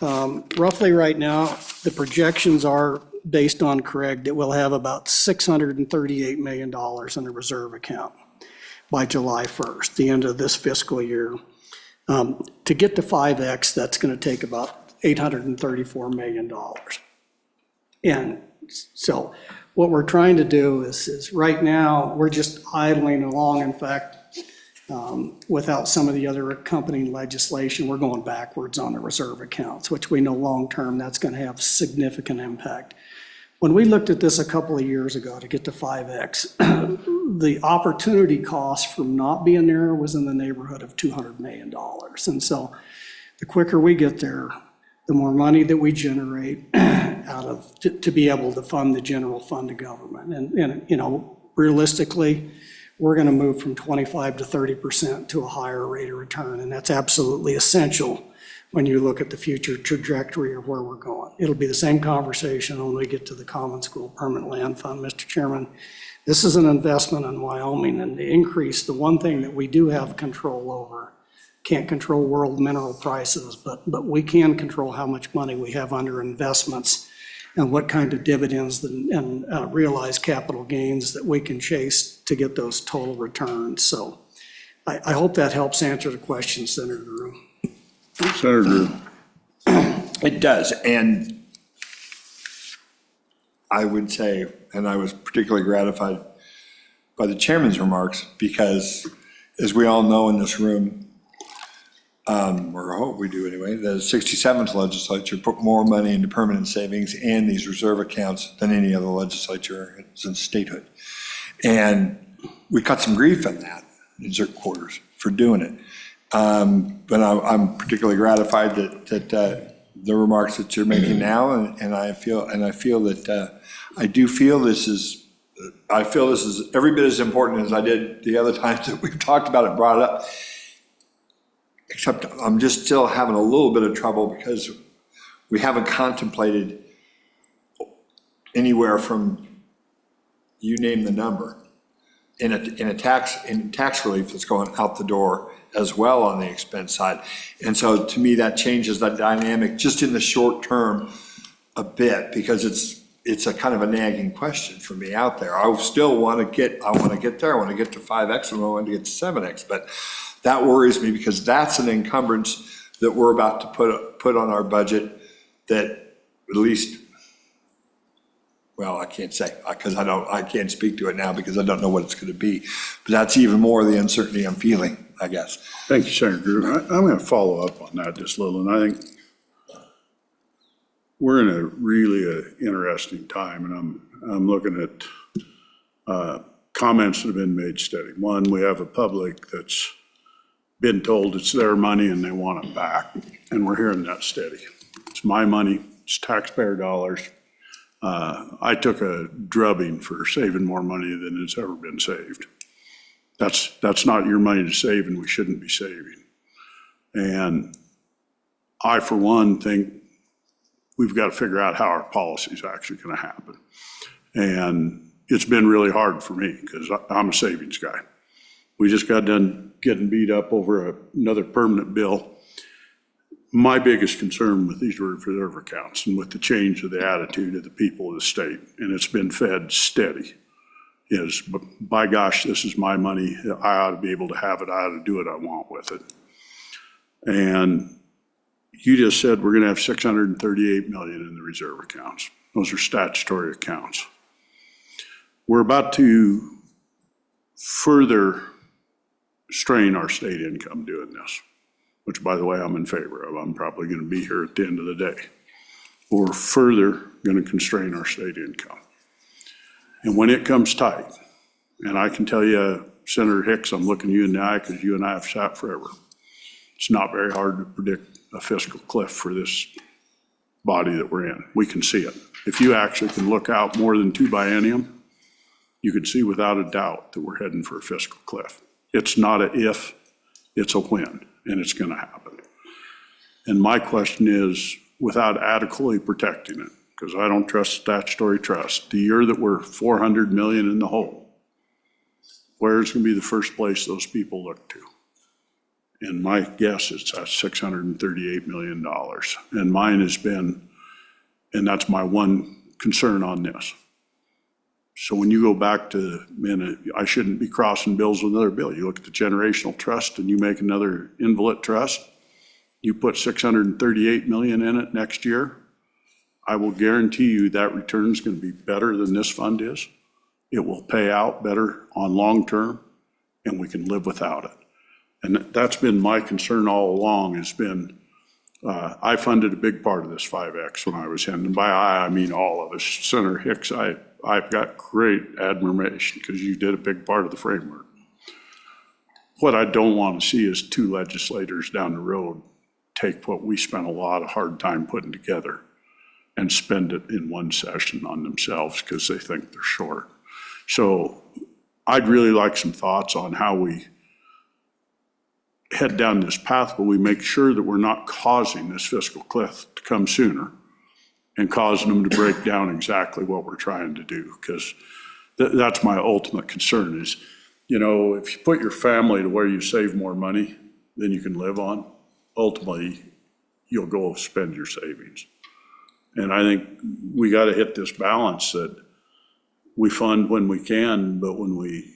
roughly right now, the projections are based on Craig that we'll have about $638 million in the reserve account by July 1st, the end of this fiscal year. To get to 5X, that's going to take about $834 million. And so what we're trying to do is right now, we're just idling along. In fact, without some of the other accompanying legislation, we're going backwards on the reserve accounts, which we know long-term that's going to have significant impact. When we looked at this a couple of years ago to get to 5X, the opportunity cost from not being there was in the neighborhood of $200 million. And so the quicker we get there, the more money that we generate out of to be able to fund the general fund of government. And realistically, we're going to move from 25 to 30% to a higher rate of return. And that's absolutely essential when you look at the future trajectory of where we're going. It'll be the same conversation when we get to the Common School Permanent Land Fund, Mr. Chairman. This is an investment in Wyoming, and the increase, the one thing that we do have control over, can't control world mineral prices, but we can control how much money we have under investments and what kind of dividends and realized capital gains that we can chase to get those total returns. So I hope that helps answer the question, Senator Guru. Senator Drew. It does, and I would say, and I was particularly gratified by the chairman's remarks, because as we all know in this room, or I hope we do anyway, the 67th legislature put more money into permanent savings and these reserve accounts than any other legislature since statehood. And we cut some grief on that in certain quarters for doing it. But I'm particularly gratified that the remarks that you're making now, and I feel that I feel this is every bit as important as I did the other times that we've talked about it, brought it up. Except I'm just still having a little bit of trouble because we haven't contemplated anywhere from, you name the number, in tax relief that's going out the door as well on the expense side. And so to me, that changes that dynamic just in the short term a bit, because it's a kind of a nagging question for me out there. I still want to get there, I want to get to 5X, and I want to get to 7X, but that worries me, because that's an encumbrance that we're about to put on our budget that at least, well, I can't say, because I can't speak to it now because I don't know what it's going to be. But that's even more of the uncertainty I'm feeling, I guess. Thank you, Senator Drew. I'm going to follow up on that just a little, and I think we're in a really interesting time, and I'm looking at comments that have been made steady. One, we have a public that's been told it's their money and they want it back, and we're hearing that steady. It's my money, it's taxpayer dollars. I took a drubbing for saving more money than has ever been saved. That's not your money to save, and we shouldn't be saving. And I, for one, think we've got to figure out how our policy is actually going to happen. And it's been really hard for me because I'm a savings guy. We just got done getting beat up over another permanent bill. My biggest concern with these reserve accounts and with the change of the attitude of the people of the state, and it's been fed steady, is, by gosh, this is my money. I ought to be able to have it. I ought to do what I want with it. And you just said we're going to have 638 million in the reserve accounts. Those are statutory accounts. We're about to further strain our state income doing this, which, by the way, I'm in favor of. I'm probably going to be here at the end of the day. We're further going to constrain our state income. And when it comes tight, and I can tell you, Senator Hicks, I'm looking you in the eye because you and I have sat forever. It's not very hard to predict a fiscal cliff for this body that we're in. We can see it. If you actually can look out more than 2 biennium, you can see without a doubt that we're heading for a fiscal cliff. It's not a if, it's a when, and it's going to happen. And my question is, without adequately protecting it, because I don't trust statutory trust, the year that we're 400 million in the hole, where's going to be the first place those people look to? And my guess is that's $638 million. And mine has been, and that's my one concern on this. So when you go back to, man, I shouldn't be crossing bills with another bill. You look at the generational trust and you make another invalid trust, you put 638 million in it next year, I will guarantee you that return is going to be better than this fund is. It will pay out better on long term, and we can live without it. And that's been my concern all along, has been, I funded a big part of this 5X when I was in, and by I mean all of us. Senator Hicks, I've got great admiration because you did a big part of the framework. What I don't want to see is 2 legislators down the road take what we spent a lot of hard time putting together and spend it in one session on themselves because they think they're short. So I'd really like some thoughts on how we head down this path, but we make sure that we're not causing this fiscal cliff to come sooner and causing them to break down exactly what we're trying to do. Because that's my ultimate concern is, you know, if you put your family to where you save more money than you can live on, ultimately you'll go spend your savings. And I think we got to hit this balance that we fund when we can, but when we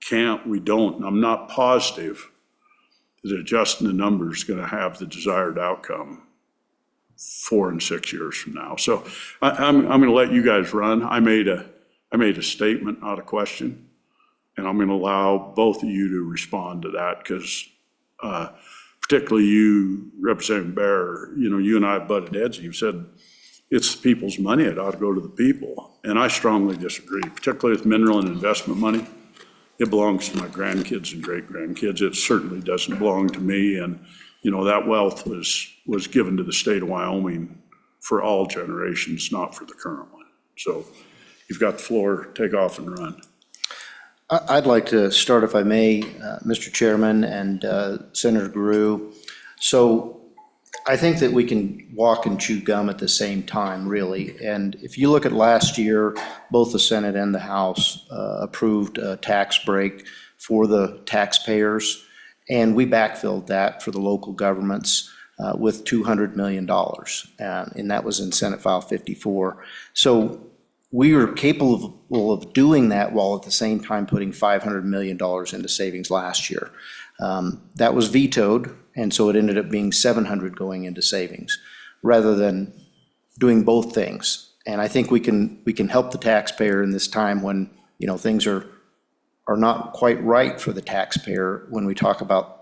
can't, we don't. And I'm not positive that adjusting the numbers is going to have the desired outcome 4 and 6 years from now. So I'm going to let you guys run. I made a statement, not a question, and I'm going to allow both of you to respond to that because particularly you, Representative Bear, you know, you and I butted heads. You said it's the people's money. It ought to go to the people, and I strongly disagree, particularly with mineral and investment money. It belongs to my grandkids and great-grandkids. It certainly doesn't belong to me. And, you know, that wealth was given to the state of Wyoming for all generations, not for the current one. So you've got the floor, take off and run. I'd like to start, if I may, Mr. Chairman and Senator Guru. So I think that we can walk and chew gum at the same time, really. And if you look at last year, both the Senate and the House approved a tax break for the taxpayers, and we backfilled that for the local governments with $200 million, and that was in Senate File 54. So we were capable of doing that while at the same time putting $500 million into savings last year. That was vetoed, and so it ended up being 700 going into savings, rather than doing both things. And I think we can help the taxpayer in this time when, you know, things are not quite right for the taxpayer when we talk about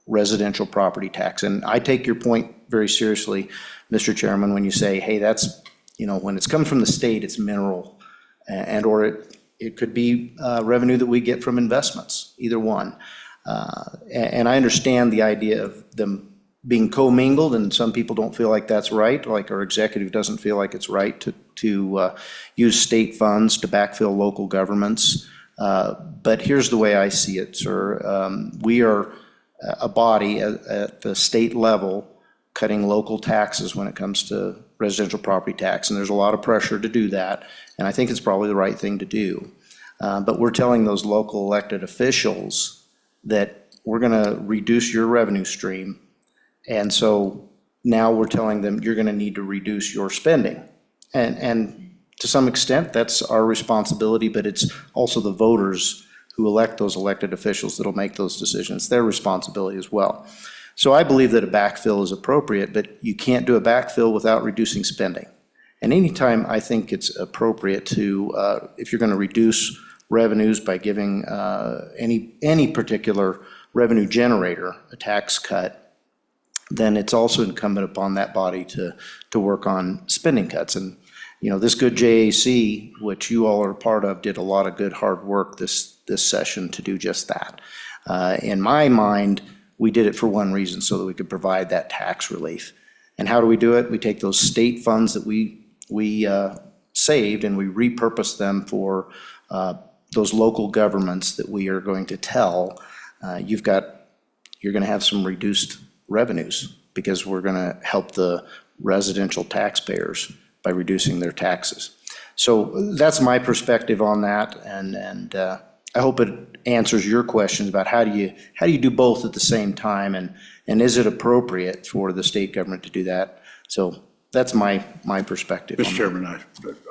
residential property tax. And I take your point very seriously, Mr. Chairman, when you say, hey, that's, you know, when it's come from the state, it's mineral, and or it could be revenue that we get from investments, either one. And I understand the idea of them being commingled, and some people don't feel like that's right, like our executive doesn't feel like it's right to use state funds to backfill local governments. But here's the way I see it, sir. We are a body at the state level cutting local taxes when it comes to residential property tax, and there's a lot of pressure to do that, and I think it's probably the right thing to do. But we're telling those local elected officials that we're gonna reduce your revenue stream, and so now we're telling them you're gonna need to reduce your spending. And to some extent, that's our responsibility, but it's also the voters who elect those elected officials that'll make those decisions, their responsibility as well. So I believe that a backfill is appropriate, but you can't do a backfill without reducing spending. And anytime I think it's appropriate to, if you're gonna reduce revenues by giving any particular revenue generator a tax cut, then it's also incumbent upon that body to work on spending cuts. And you know, this good JAC, which you all are part of, did a lot of good hard work this session to do just that. In my mind, we did it for one reason, so that we could provide that tax relief. And how do we do it? We take those state funds that we saved and we repurpose them for those local governments that we are going to tell, you're gonna have some reduced revenues because we're gonna help the residential taxpayers by reducing their taxes. So that's my perspective on that, and I hope it answers your questions about how do you do both at the same time, and is it appropriate for the state government to do that? So that's my perspective. Mr. Chairman,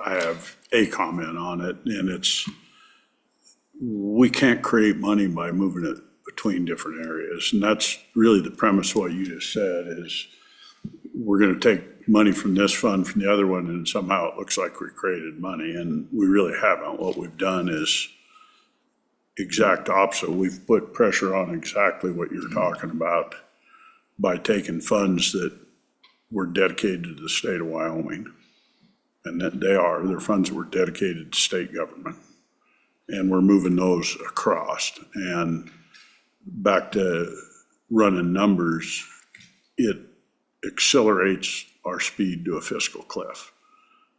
I have a comment on it, and it's, we can't create money by moving it between different areas, and that's really the premise of what you just said, is we're gonna take money from this fund, from the other one, and somehow it looks like we created money, and we really haven't. What we've done is exact opposite. We've put pressure on exactly what you're talking about by taking funds that were dedicated to the state of Wyoming, and that they're funds that were dedicated to state government, and we're moving those across. And back to running numbers, it accelerates our speed to a fiscal cliff.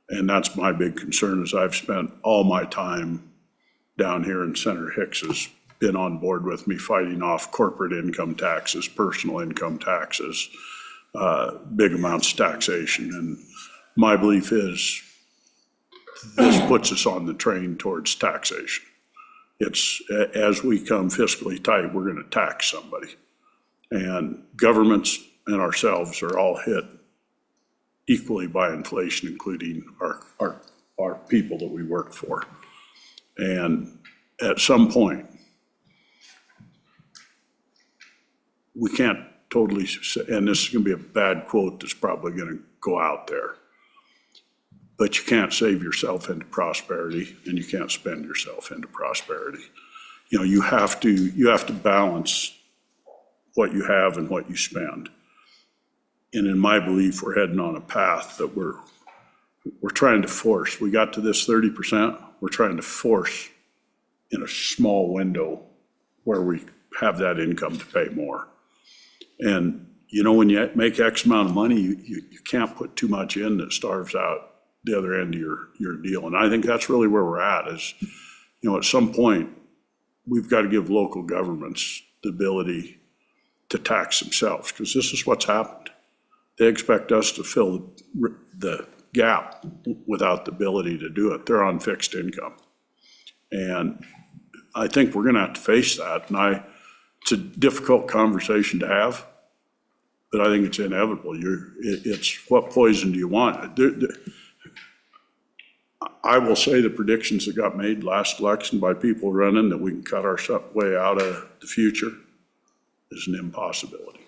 And that's my big concern, is I've spent all my time down here, and Senator Hicks has been on board with me fighting off corporate income taxes, personal income taxes, big amounts of taxation. And my belief is this puts us on the train towards taxation. It's, as we come fiscally tight, we're gonna tax somebody. And governments and ourselves are all hit equally by inflation, including our people that we work for. And at some point, we can't totally say, and this is gonna be a bad quote that's probably gonna go out there, but you can't save yourself into prosperity, and you can't spend yourself into prosperity. You know, you have to balance what you have and what you spend. And in my belief, we're heading on a path that we're trying to force. We got to this 30%, we're trying to force in a small window where we have that income to pay more. And you know, when you make X amount of money, you can't put too much in that starves out the other end of your deal. And I think that's really where we're at, is, you know, at some point, we've got to give local governments the ability to tax themselves, because this is what's happened. They expect us to fill the gap without the ability to do it. They're on fixed income. And I think we're gonna have to face that. And it's a difficult conversation to have. but I think it's inevitable. It's what poison do you want? I will say the predictions that got made last election by people running that we can cut our way out of the future is an impossibility.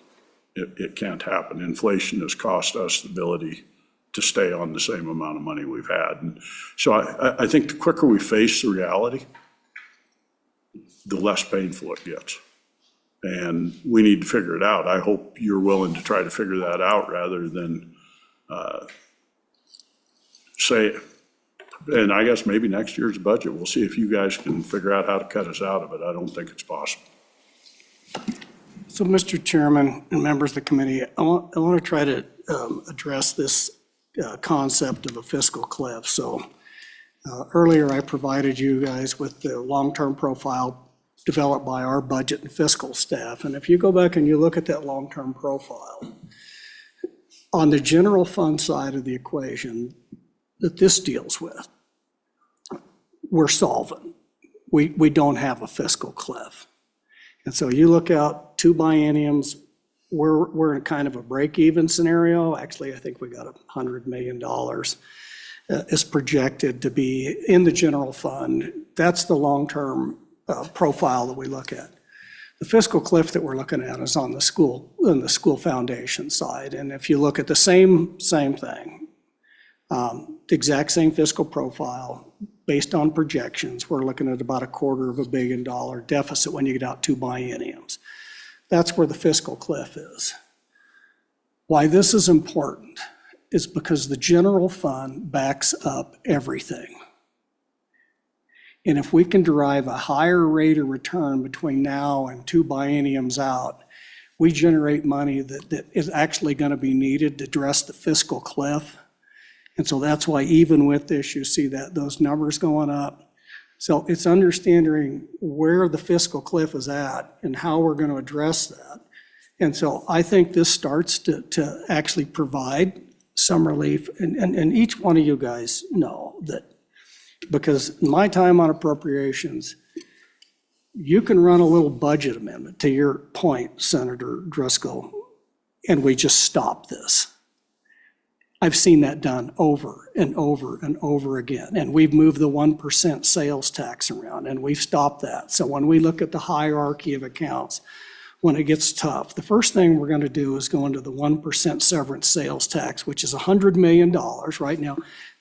It can't happen. Inflation has cost us the ability to stay on the same amount of money we've had. And so I think the quicker we face the reality, the less painful it gets. And we need to figure it out. I hope you're willing to try to figure that out rather than say, and I guess maybe next year's budget, we'll see if you guys can figure out how to cut us out of it. I don't think it's possible. So, Mr. Chairman and members of the committee, I want to try to address this concept of a fiscal cliff. So earlier I provided you guys with the long-term profile developed by our budget and fiscal staff. And if you go back and you look at that long-term profile, on the general fund side of the equation that this deals with, we're solvent. We don't have a fiscal cliff. And so you look out 2 bienniums, we're in kind of a break-even scenario. Actually, I think we got $100 million is projected to be in the general fund. That's the long-term profile that we look at. The fiscal cliff that we're looking at is on the school foundation side. And if you look at the same thing, the exact same fiscal profile, based on projections, we're looking at about $250 million deficit when you get out 2 bienniums. That's where the fiscal cliff is. Why this is important is because the general fund backs up everything. And if we can derive a higher rate of return between now and 2 bienniums out, we generate money that is actually going to be needed to address the fiscal cliff. And so that's why even with this, you see that those numbers going up. So it's understanding where the fiscal cliff is at and how we're going to address that. And so I think this starts to actually provide some relief. And each one of you guys know that, because in my time on appropriations, you can run a little budget amendment, to your point, Senator Driscoll, and we just stop this. I've seen that done over and over and over again. And we've moved the 1% sales tax around and we've stopped that. So when we look at the hierarchy of accounts, when it gets tough, the first thing we're going to do is go into the 1% severance sales tax, which is $100 million right now.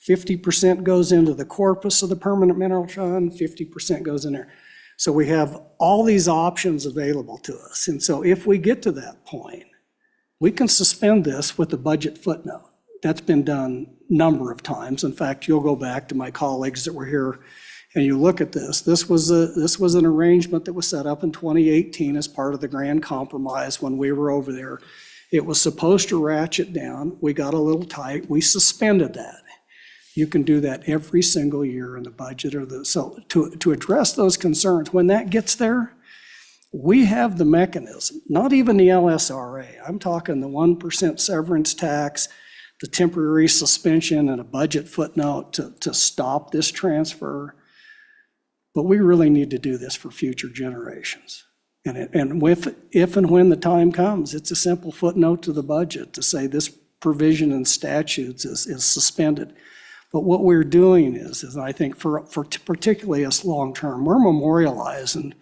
50% goes into the corpus of the permanent mineral fund, 50% goes in there. So we have all these options available to us. And so if we get to that point, we can suspend this with a budget footnote. That's been done a number of times. In fact, you'll go back to my colleagues that were here and you look at this. This was an arrangement that was set up in 2018 as part of the Grand Compromise when we were over there. It was supposed to ratchet down. We got a little tight. We suspended that. You can do that every single year in the budget so to address those concerns, when that gets there, we have the mechanism, not even the LSRA. I'm talking the 1% severance tax, the temporary suspension and a budget footnote to stop this transfer. But we really need to do this for future generations. And if and when the time comes, it's a simple footnote to the budget to say this provision in statutes is suspended. But what we're doing is I think for particularly us long-term, we're memorializing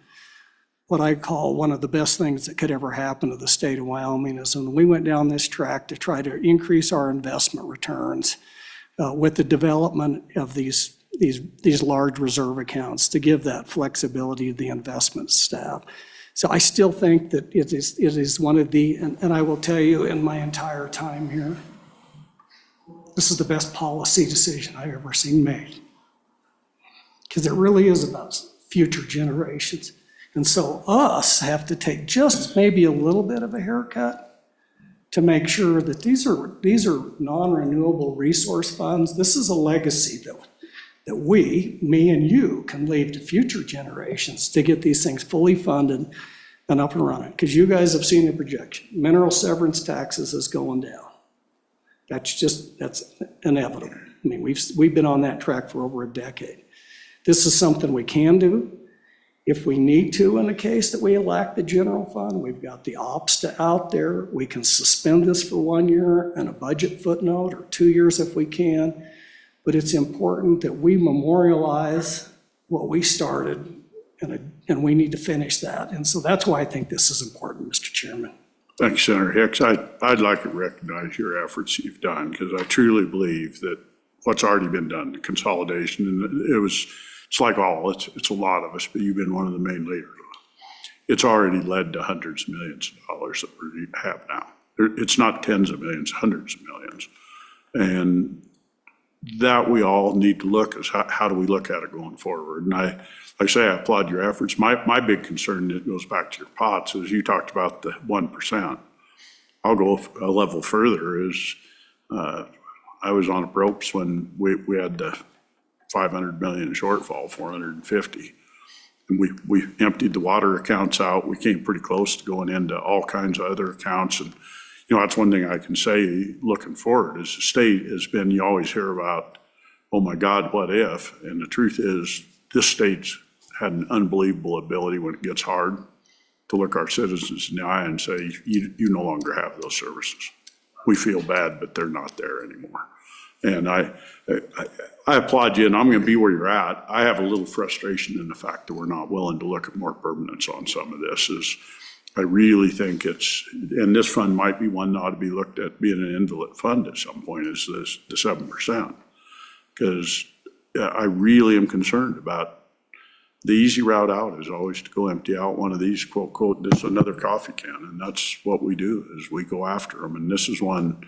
what I call one of the best things that could ever happen to the state of Wyoming is when we went down this track to try to increase our investment returns with the development of these large reserve accounts to give that flexibility to the investment staff. So I still think that it is one of the, and I will tell you in my entire time here, this is the best policy decision I've ever seen made. Because it really is about future generations. And so us have to take just maybe a little bit of a haircut to make sure that these are non-renewable resource funds. This is a legacy that we, me and you, can leave to future generations to get these things fully funded and up and running. Because you guys have seen the projection. Mineral severance taxes is going down. That's inevitable. I mean, we've been on that track for over a decade. This is something we can do. If we need to, in the case that we elect the general fund, we've got the OPSTA out there. We can suspend this for 1 year and a budget footnote, or 2 years if we can. But it's important that we memorialize what we started, and we need to finish that. And so that's why I think this is important, Mr. Chairman. Thanks, Senator Hicks. I'd like to recognize your efforts you've done, because I truly believe that what's already been done, the consolidation, and it's like it's a lot of us, but you've been one of the main leaders. It's already led to hundreds of millions of dollars that we have now. It's not tens of millions, hundreds of millions. And that we all need to look is how do we look at it going forward? And like I say, I applaud your efforts. My big concern that goes back to your pots is you talked about the 1%. I'll go a level further is I was on ropes when we had the 500 million shortfall, 450. And we emptied the water accounts out. We came pretty close to going into all kinds of other accounts. And, that's one thing I can say looking forward is the state has been, you always hear about, oh my God, what if? And the truth is this state's had an unbelievable ability when it gets hard to look our citizens in the eye and say, you no longer have those services. We feel bad, but they're not there anymore. And I applaud you, and I'm going to be where you're at. I have a little frustration in the fact that we're not willing to look at more permanence on some of this. I really think and this fund might be one that ought to be looked at being an invalid fund at some point, is the 7%. Because I really am concerned about the easy route out is always to go empty out one of these, quote, this is another coffee can. And that's what we do, is we go after them. And this is one,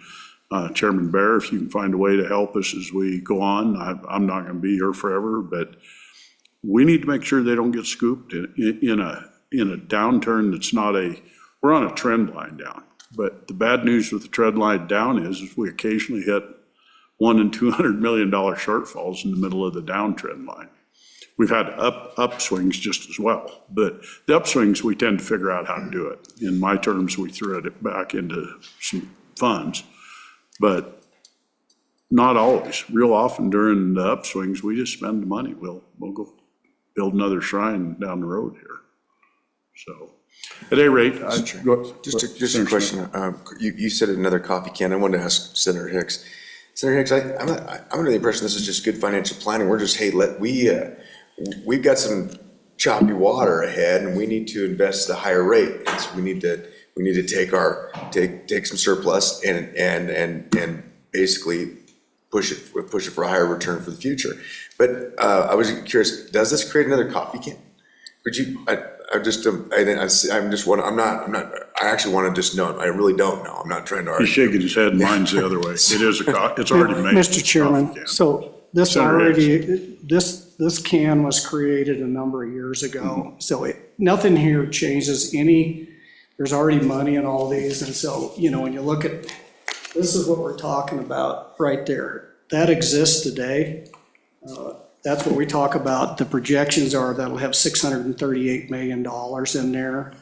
Chairman Bear, if you can find a way to help us as we go on, I'm not going to be here forever, but we need to make sure they don't get scooped in a downturn that's we're on a trend line down. But the bad news with the trend line down is we occasionally hit $100 and $200 million shortfalls in the middle of the downtrend line. We've had upswings just as well, but the upswings, we tend to figure out how to do it. In my terms, we threw it back into some funds, but not always. Real often during the upswings, we just spend the money. We'll go build another shrine down the road here. So, at any rate, Just a question. You said another coffee can. I wanted to ask Senator Hicks. Senator Hicks, I'm under the impression this is just good financial planning. We're just, hey, we've got some choppy water ahead, and we need to invest at a higher rate. And so we need to take some surplus and basically push it for a higher return for the future. But I was curious, does this create another coffee can? Could you? I actually want to just know. I really don't know. I'm not trying to argue. He's shaking his head, and mine's the other way. It's already made. Mr. Chairman, so this can was created a number of years ago. So nothing here changes there's already money in all these. And so, when you look at, this is what we're talking about right there. That exists today. That's what we talk about. The projections are that'll have $638 million in there.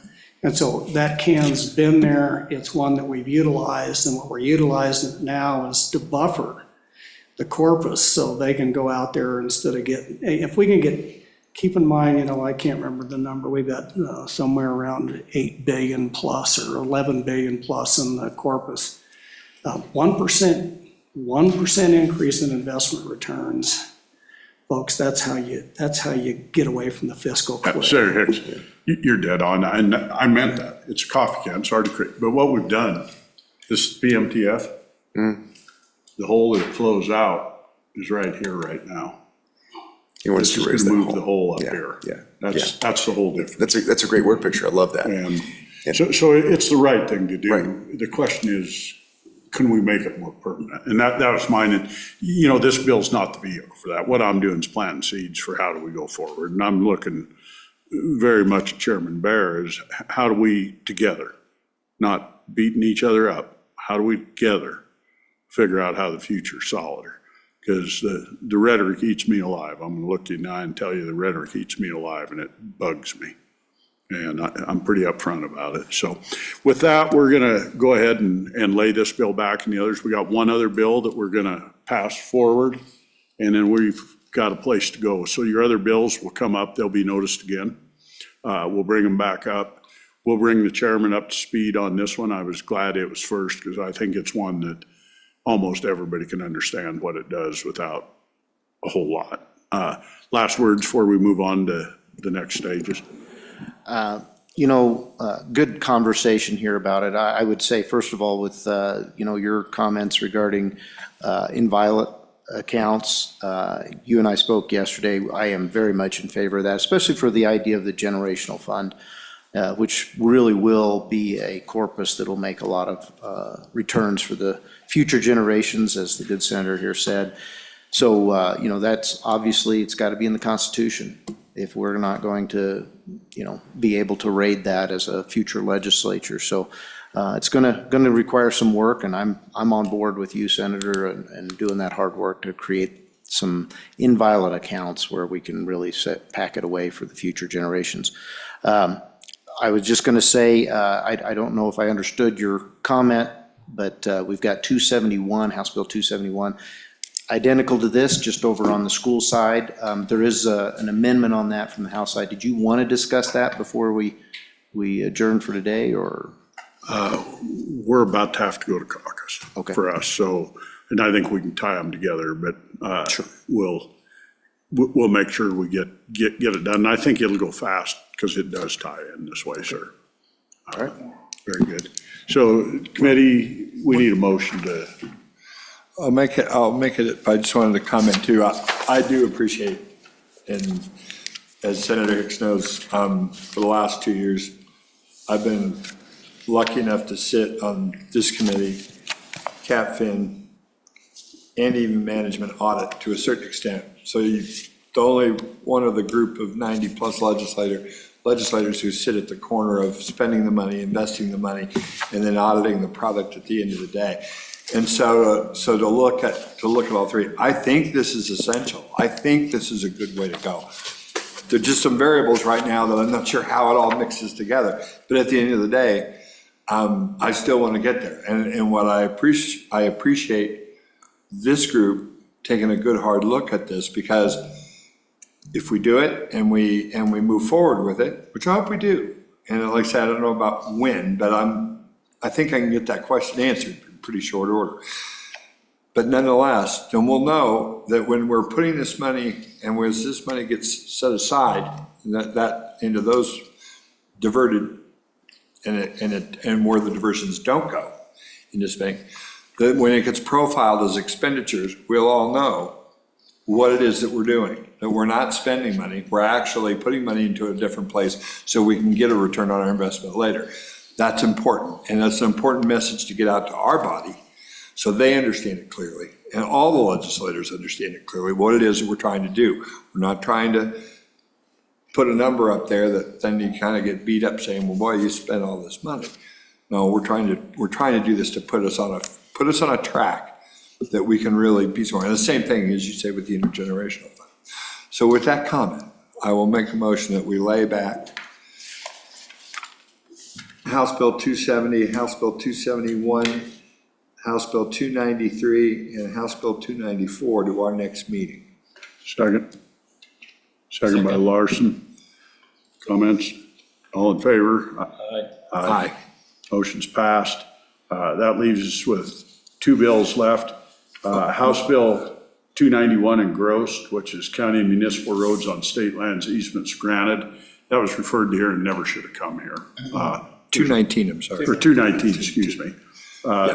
And so that can's been there. It's one that we've utilized, and what we're utilizing now is to buffer the corpus so they can go out there instead of if we can keep in mind, I can't remember the number. We've got somewhere around 8 billion plus or 11 billion plus in the corpus. 1% increase in investment returns. Folks, that's how you get away from the fiscal cliff. Senator Hicks, you're dead on, and I meant that. It's a coffee can, sorry to create, but what we've done, this PMTF, the hole that flows out is right here right now. He wants This to is raise gonna that move the hole up here. That's the whole difference. That's a great word picture. I love that. And so it's the right thing to do. Right. The question is, can we make it more permanent? And that was mine. And, this bill's not the vehicle for that. What I'm doing is planting seeds for how do we go forward. And I'm looking very much at Chairman Bear is how do we together, not beating each other up, how do we together figure out how the future's solider? Because the rhetoric eats me alive. I'm gonna look you in the eye and tell you the rhetoric eats me alive, and it bugs me. And I'm pretty upfront about it. So with that, we're gonna go ahead and lay this bill back and the others. We got one other bill that we're gonna pass forward, and then we've got a place to go. So your other bills will come up, they'll be noticed again. We'll bring them back up. We'll bring the chairman up to speed on this one. I was glad it was first because I think it's one that almost everybody can understand what it does without a whole lot. Last words before we move on to the next stages. Good conversation here about it. I would say, first of all, with, your comments regarding inviolate accounts, you and I spoke yesterday. I am very much in favor of that, especially for the idea of the generational fund, which really will be a corpus that will make a lot of returns for the future generations, as the good senator here said. So, that's obviously, it's got to be in the Constitution if we're not going to, be able to raid that as a future legislature. So it's gonna require some work, and I'm on board with you, Senator, and doing that hard work to create some inviolate accounts where we can really pack it away for the future generations. I was just gonna say, I don't know if I understood your comment, but we've got 271, House Bill 271, identical to this, just over on the school side. There is an amendment on that from the House side. Did you want to discuss that before we adjourn for today, or? We're about to have to go to caucus Okay. for us, so, and I think we can tie them together, but Sure. we'll make sure we get it done. I think it'll go fast because it does tie in this way, sir. All right. Very good. So committee, we need a motion to, I'll make it, I just wanted to comment too, I do appreciate, and as Senator Hicks knows, for the last 2 years, I've been lucky enough to sit on this committee, CapFin, and even management audit to a certain extent. So the only one of the group of 90-plus legislators who sit at the corner of spending the money, investing the money, and then auditing the product at the end of the day. And so to look at all three, I think this is essential. I think this is a good way to go. There are just some variables right now that I'm not sure how it all mixes together. But at the end of the day, I still want to get there. And what I appreciate this group taking a good hard look at this, because if we do it and we move forward with it, which I hope we do, and like I said, I don't know about when, but I think I can get that question answered in pretty short order. But nonetheless, then we'll know that when we're putting this money, and as this money gets set aside, and that into those diverted, and where the diversions don't go in this bank, that when it gets profiled as expenditures, we'll all know what it is that we're doing, that we're not spending money, we're actually putting money into a different place so we can get a return on our investment later. That's important, and that's an important message to get out to our body so they understand it clearly, and all the legislators understand it clearly, what it is that we're trying to do. We're not trying to put a number up there that then you kind of get beat up saying, well, boy, you spent all this money. No, we're trying to do this to put us on a track that we can really be smart. And the same thing as you say with the intergenerational fund. So with that comment, I will make a motion that we lay back House Bill 270, House Bill 271, House Bill 293, and House Bill 294 to our next meeting. second by Larson. Comments? All in favor? Aye. Motion's passed. That leaves us with two bills left. House Bill 291 engrossed, which is county and municipal roads on state lands easements granted. That was referred to here and never should have come here. 219, I'm sorry. Or 219, excuse me.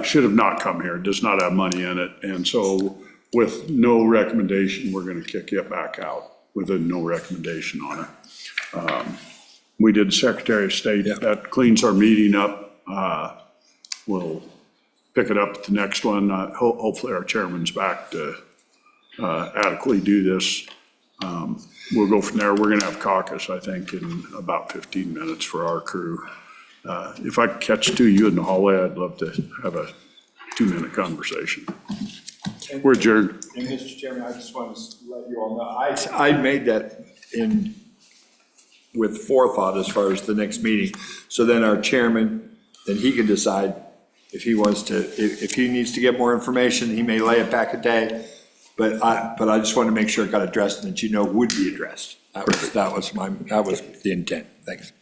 Should have not come here, does not have money in it. And so with no recommendation, we're going to kick it back out with a no recommendation on it. We did Secretary of State. Yeah. That cleans our meeting up. We'll pick it up at the next one. Hopefully our chairman's back to adequately do this. We'll go from there. We're going to have caucus, I think, in about 15 minutes for our crew. If I could catch two of you in the hallway, I'd love to have a 2-minute conversation. We're adjourned. And Mr. Chairman, I just want to let you all know, I made that with forethought as far as the next meeting. So then our chairman, then he can decide if he wants to, if he needs to get more information, he may lay it back a day, but I just wanted to make sure it got addressed and that would be addressed. That was the intent. Thanks.